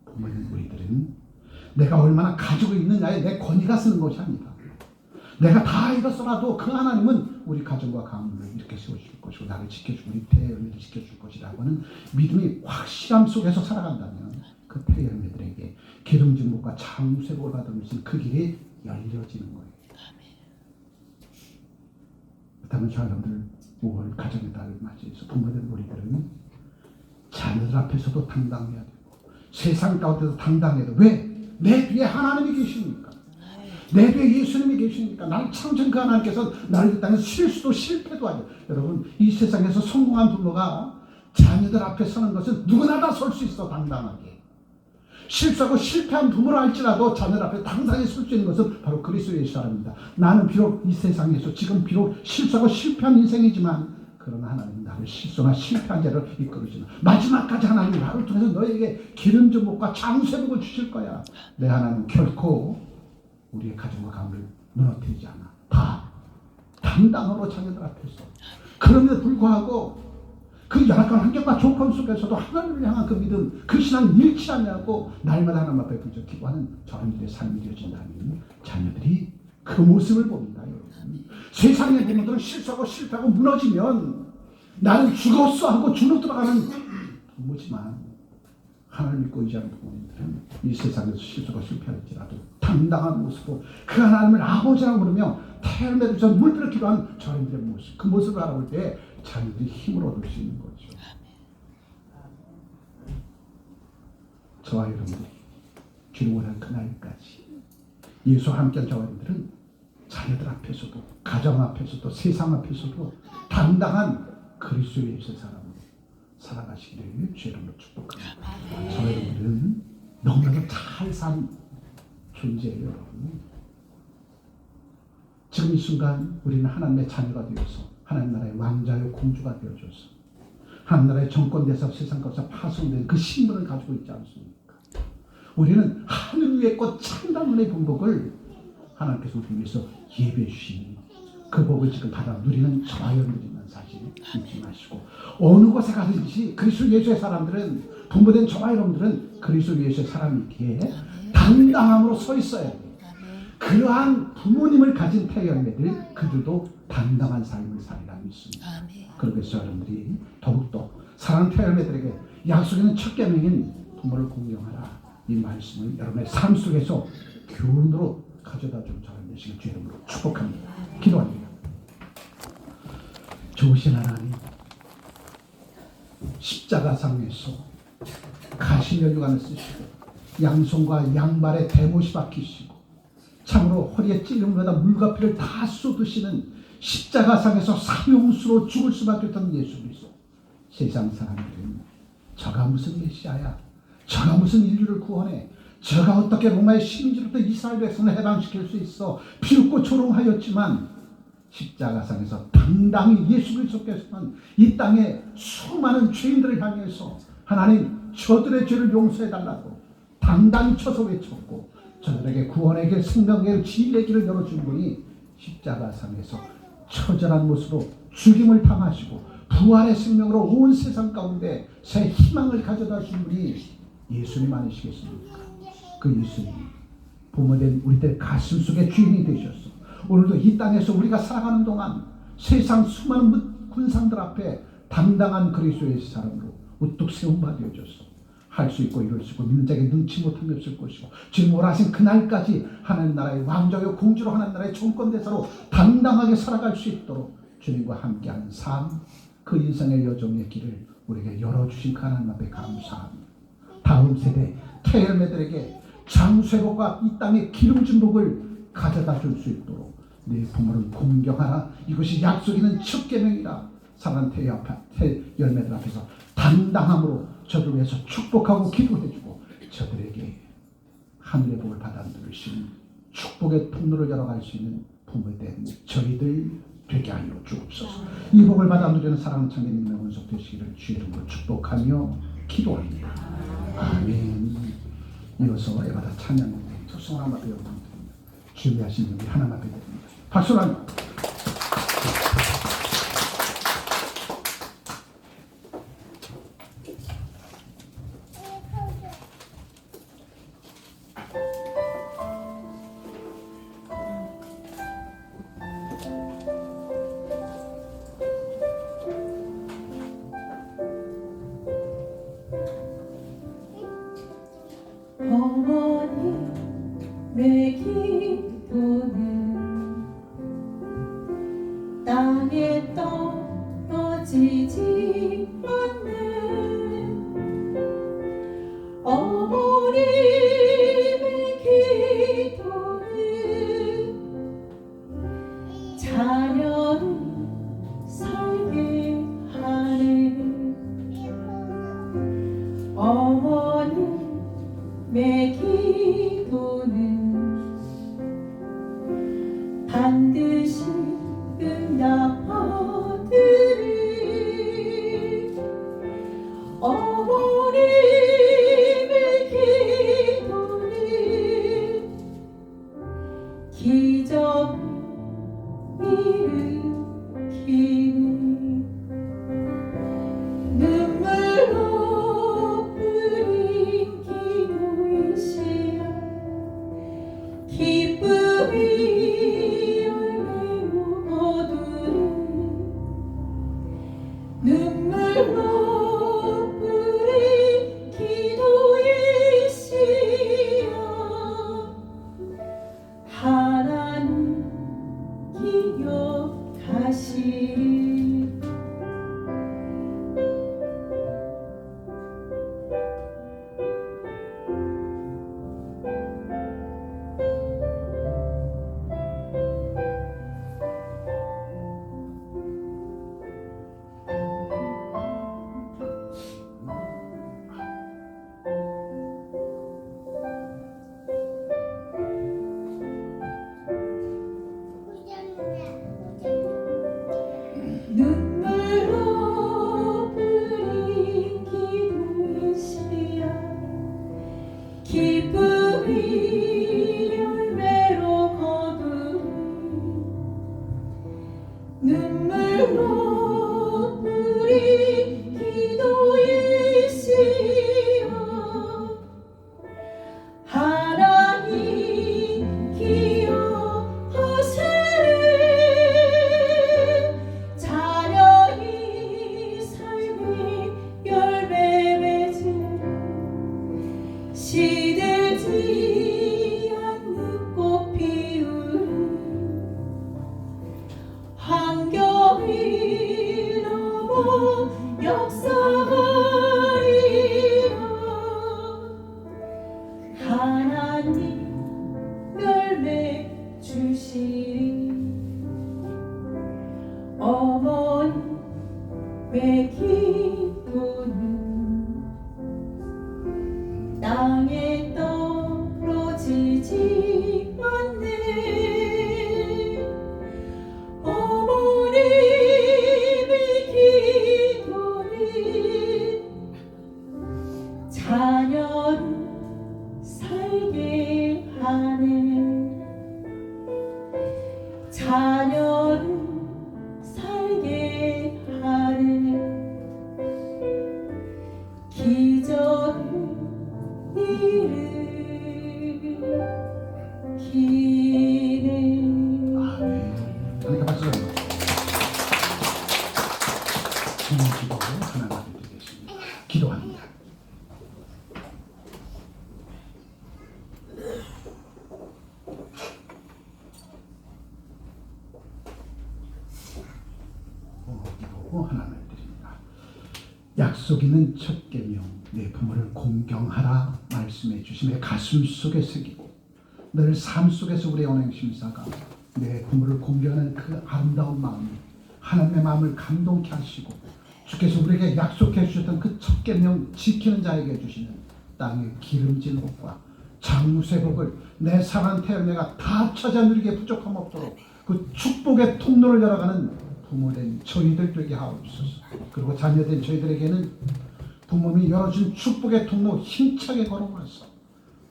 부모님 우리들은 내가 얼마나 가지고 있느냐에 내 권위가 쓰는 것이 아니다. 내가 다 잃었어라도 그 하나님은 우리 가정과 가문을 이렇게 세워줄 것이고 나를 지켜주고 우리 태열매를 지켜줄 것이라고 하는 믿음이 확실함 속에서 살아간다면 그 태열매들에게 기름진 목과 장쇠복을 받으면서 그 길이 열려지는 거예요. 그렇다면 저 여러분들 5월 가정의 달을 맞이해서 부모들 우리들은 자녀들 앞에서도 당당해야 되고 세상 가운데서 당당해야 돼. 왜? 내 뒤에 하나님이 계십니까? 내 뒤에 예수님이 계십니까? 나를 창조한 그 하나님께서 나를 이 땅에서 실수도 실패도 하죠. 여러분, 이 세상에서 성공한 부모가 자녀들 앞에 서는 것은 누구나 다 설 수 있어. 당당하게. 실수하고 실패한 부모라 할지라도 자녀들 앞에 당당히 설 수 있는 것은 바로 그리스도의 사람입니다. 나는 비록 이 세상에서 지금 비록 실수하고 실패한 인생이지만 그러나 하나님은 나를 실수나 실패한 자를 이끌어주는 마지막까지 하나님이 나를 통해서 너에게 기름진 목과 장쇠복을 주실 거야. 내 하나님은 결코 우리의 가정과 가문을 무너뜨리지 않아. 다 당당으로 자녀들 앞에서. 그럼에도 불구하고 그 열악한 환경과 조건 속에서도 하나님을 향한 그 믿음, 그 신앙 잃지 않냐고 날마다 하나님 앞에 부르짖어 기도하는 저런들의 삶이 되어진다면 자녀들이 그 모습을 봅니다. 여러분, 세상의 부모들은 실수하고 실패하고 무너지면 나는 죽었어 하고 주눅 들어가는 부모지만 하나님 믿고 의지하는 부모님들은 이 세상에서 실수하고 실패할지라도 당당한 모습으로 그 하나님을 아버지라고 부르며 태어나서 물들어 기도한 저런들의 모습, 그 모습을 알아볼 때 자녀들이 힘을 얻을 수 있는 거죠. 저와 여러분들이 주님 원하는 그날까지 예수와 함께한 저와 여러분들은 자녀들 앞에서도 가정 앞에서도 세상 앞에서도 당당한 그리스도의 사람으로 살아가시기를 주의 이름으로 축복합니다. 저와 여러분들은 너무나도 잘 산 존재예요. 여러분, 지금 이 순간 우리는 하나님의 자녀가 되어서 하나님 나라의 왕자요 공주가 되어줘서 하나님 나라의 정권대사 세상 가운데 파송된 그 신분을 가지고 있지 않습니까? 우리는 하늘 위의 꽃 창당문의 본복을 하나님께서 우리 위해서 예배해 주시니 그 복을 지금 받아 누리는 저와 여러분들이라는 사실 잊지 마시고, 어느 곳에 가든지 그리스도 예수의 사람들은, 부모된 저와 여러분들은 그리스도 예수의 사람이기에 당당함으로 서 있어야 돼요. 그러한 부모님을 가진 태열매들, 그들도 당당한 삶을 살리라 믿습니다. 그래서 여러분들이 더욱더 사랑하는 태열매들에게 약속에는 첫 계명인 부모를 공경하라, 이 말씀을 여러분의 삶 속에서 교훈으로 가져다 좀 저런 되시길 주의 이름으로 축복합니다. 기도합니다. 좋으신 하나님, 십자가상에서 가시면류관을 쓰시고 양손과 양발에 대못이 박히시고 참으로 허리에 찔림마다 물과 피를 다 쏟으시는 십자가상에서 사형수로 죽을 수밖에 없던 예수 그리스도, 세상 사람들은 저가 무슨 메시아야, 저가 무슨 인류를 구원해, 저가 어떻게 로마의 식민지로부터 이스라엘 백성을 해방시킬 수 있어 비웃고 조롱하였지만 십자가상에서 당당히 예수 그리스도께서는 이 땅에 수많은 죄인들을 향해서 하나님 저들의 죄를 용서해달라고 당당히 쳐서 외쳤고 저들에게 구원의 길, 생명의 길, 진리의 길을 열어준 분이 십자가상에서 처절한 모습으로 죽임을 당하시고 부활의 생명으로 온 세상 가운데 새 희망을 가져다 준 분이 예수님 아니시겠습니까? 그 예수님, 부모된 우리들 가슴 속에 주인이 되셔서 오늘도 이 땅에서 우리가 살아가는 동안 세상 수많은 군상들 앞에 당당한 그리스도의 사람으로 우뚝 세운 바 되어져서 할 수 있고 이룰 수 있고 믿는 자에게 능치 못함이 없을 것이고 주님 원하신 그날까지 하나님 나라의 왕자요 공주로 하나님 나라의 정권대사로 당당하게 살아갈 수 있도록 주님과 함께하는 삶, 그 인생의 여정의 길을 우리에게 열어주신 그 하나님 앞에 감사합니다. 다음 세대 태열매들에게 장쇠복과 이 땅의 기름진 복을 가져다 줄 수 있도록 네 부모를 공경하라. 이것이 약속 있는 첫 계명이라. 사랑하는 태열매들 앞에서 당당함으로 저들 위해서 축복하고 기도해주고 저들에게 하늘의 복을 받아 누리시는 축복의 통로를 열어갈 수 있는 부모된 저희들 되게 하여 주옵소서. 이 복을 받아 누리는 사랑하는 참견님의 원석 되시기를 주의 이름으로 축복하며 기도합니다. 아멘. 이어서 애마다 찬양 소송 하나 앞에 영광 드립니다. 준비하신 분이 하나 앞에 드립니다. 박수로 합니다. 어머니 내 기도는 땅에 떨어지지 않는 어머님의 기도는 자녀를 살게 하네. 어머니 내 기도는 반드시 응답하리니 어머님의 기도는 기적을 일으키니 눈물로 뿌린 기도이시여 기쁨이 열매로 거두리 눈물로 뿌린 기도이시여 하나님 기억하시리. 눈물로 뿌린 기도이시여 기쁨이 열매로 거두리 눈물로 뿌린 기도이시여 하나님 기억하시리. 시들지 않는 꽃 피우리 환경이 넘어 역사하리라. 하나님 열매 주시리. 어머니의 기도는 땅에 떨어지지 않는 어머님의 기도는 자녀를 살게 하네. 자녀를 살게 하네. 기적을 일으키네. 아멘. 그러니까 박수. 주님 기도 하나님 앞에 드리겠습니다. 기도합니다. 기도 하나님 드립니다. 약속 약속 있는 첫 계명 내 부모를 공경하라 말씀해 주심에 가슴 속에 새기고 늘 삶 속에서 우리의 언행심사가 내 부모를 공경하는 그 아름다운 마음이 하나님의 마음을 감동케 하시고 주께서 우리에게 약속해 주셨던 그 첫 계명 지키는 자에게 주시는 땅의 기름진 복과 장수의 복을 내 사랑하는 태어내가 다 찾아 누리게 부족함 없도록 그 축복의 통로를 열어가는 부모된 저희들 되게 하옵소서. 그리고 자녀된 저희들에게는 부모님이 열어준 축복의 통로 힘차게 걸어와서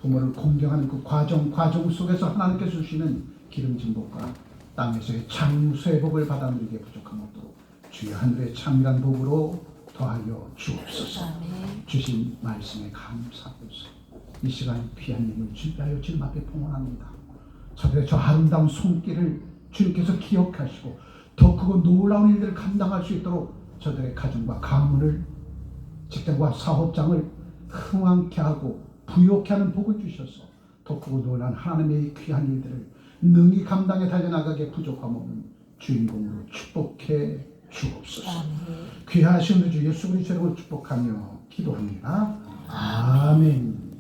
부모를 공경하는 그 과정 속에서 하나님께서 주시는 기름진 복과 땅에서의 장수의 복을 받아 누리게 부족함 없도록 주의 하늘의 창일한 복으로 더하여 주옵소서. 주신 말씀에 감사하면서 이 시간 귀한 힘을 준비하여 주님 앞에 봉헌합니다. 저들의 저 아름다운 손길을 주님께서 기억하시고 더 크고 놀라운 일들을 감당할 수 있도록 저들의 가정과 가문을 직장과 사업장을 흥왕케 하고 부욕케 하는 복을 주셔서 더 크고 놀라운 하나님의 귀한 일들을 능히 감당해 달려나가게 부족함 없는 주인공으로 축복해 주옵소서. 귀하신 우리 주 예수 그리스도를 축복하며 기도합니다. 아멘.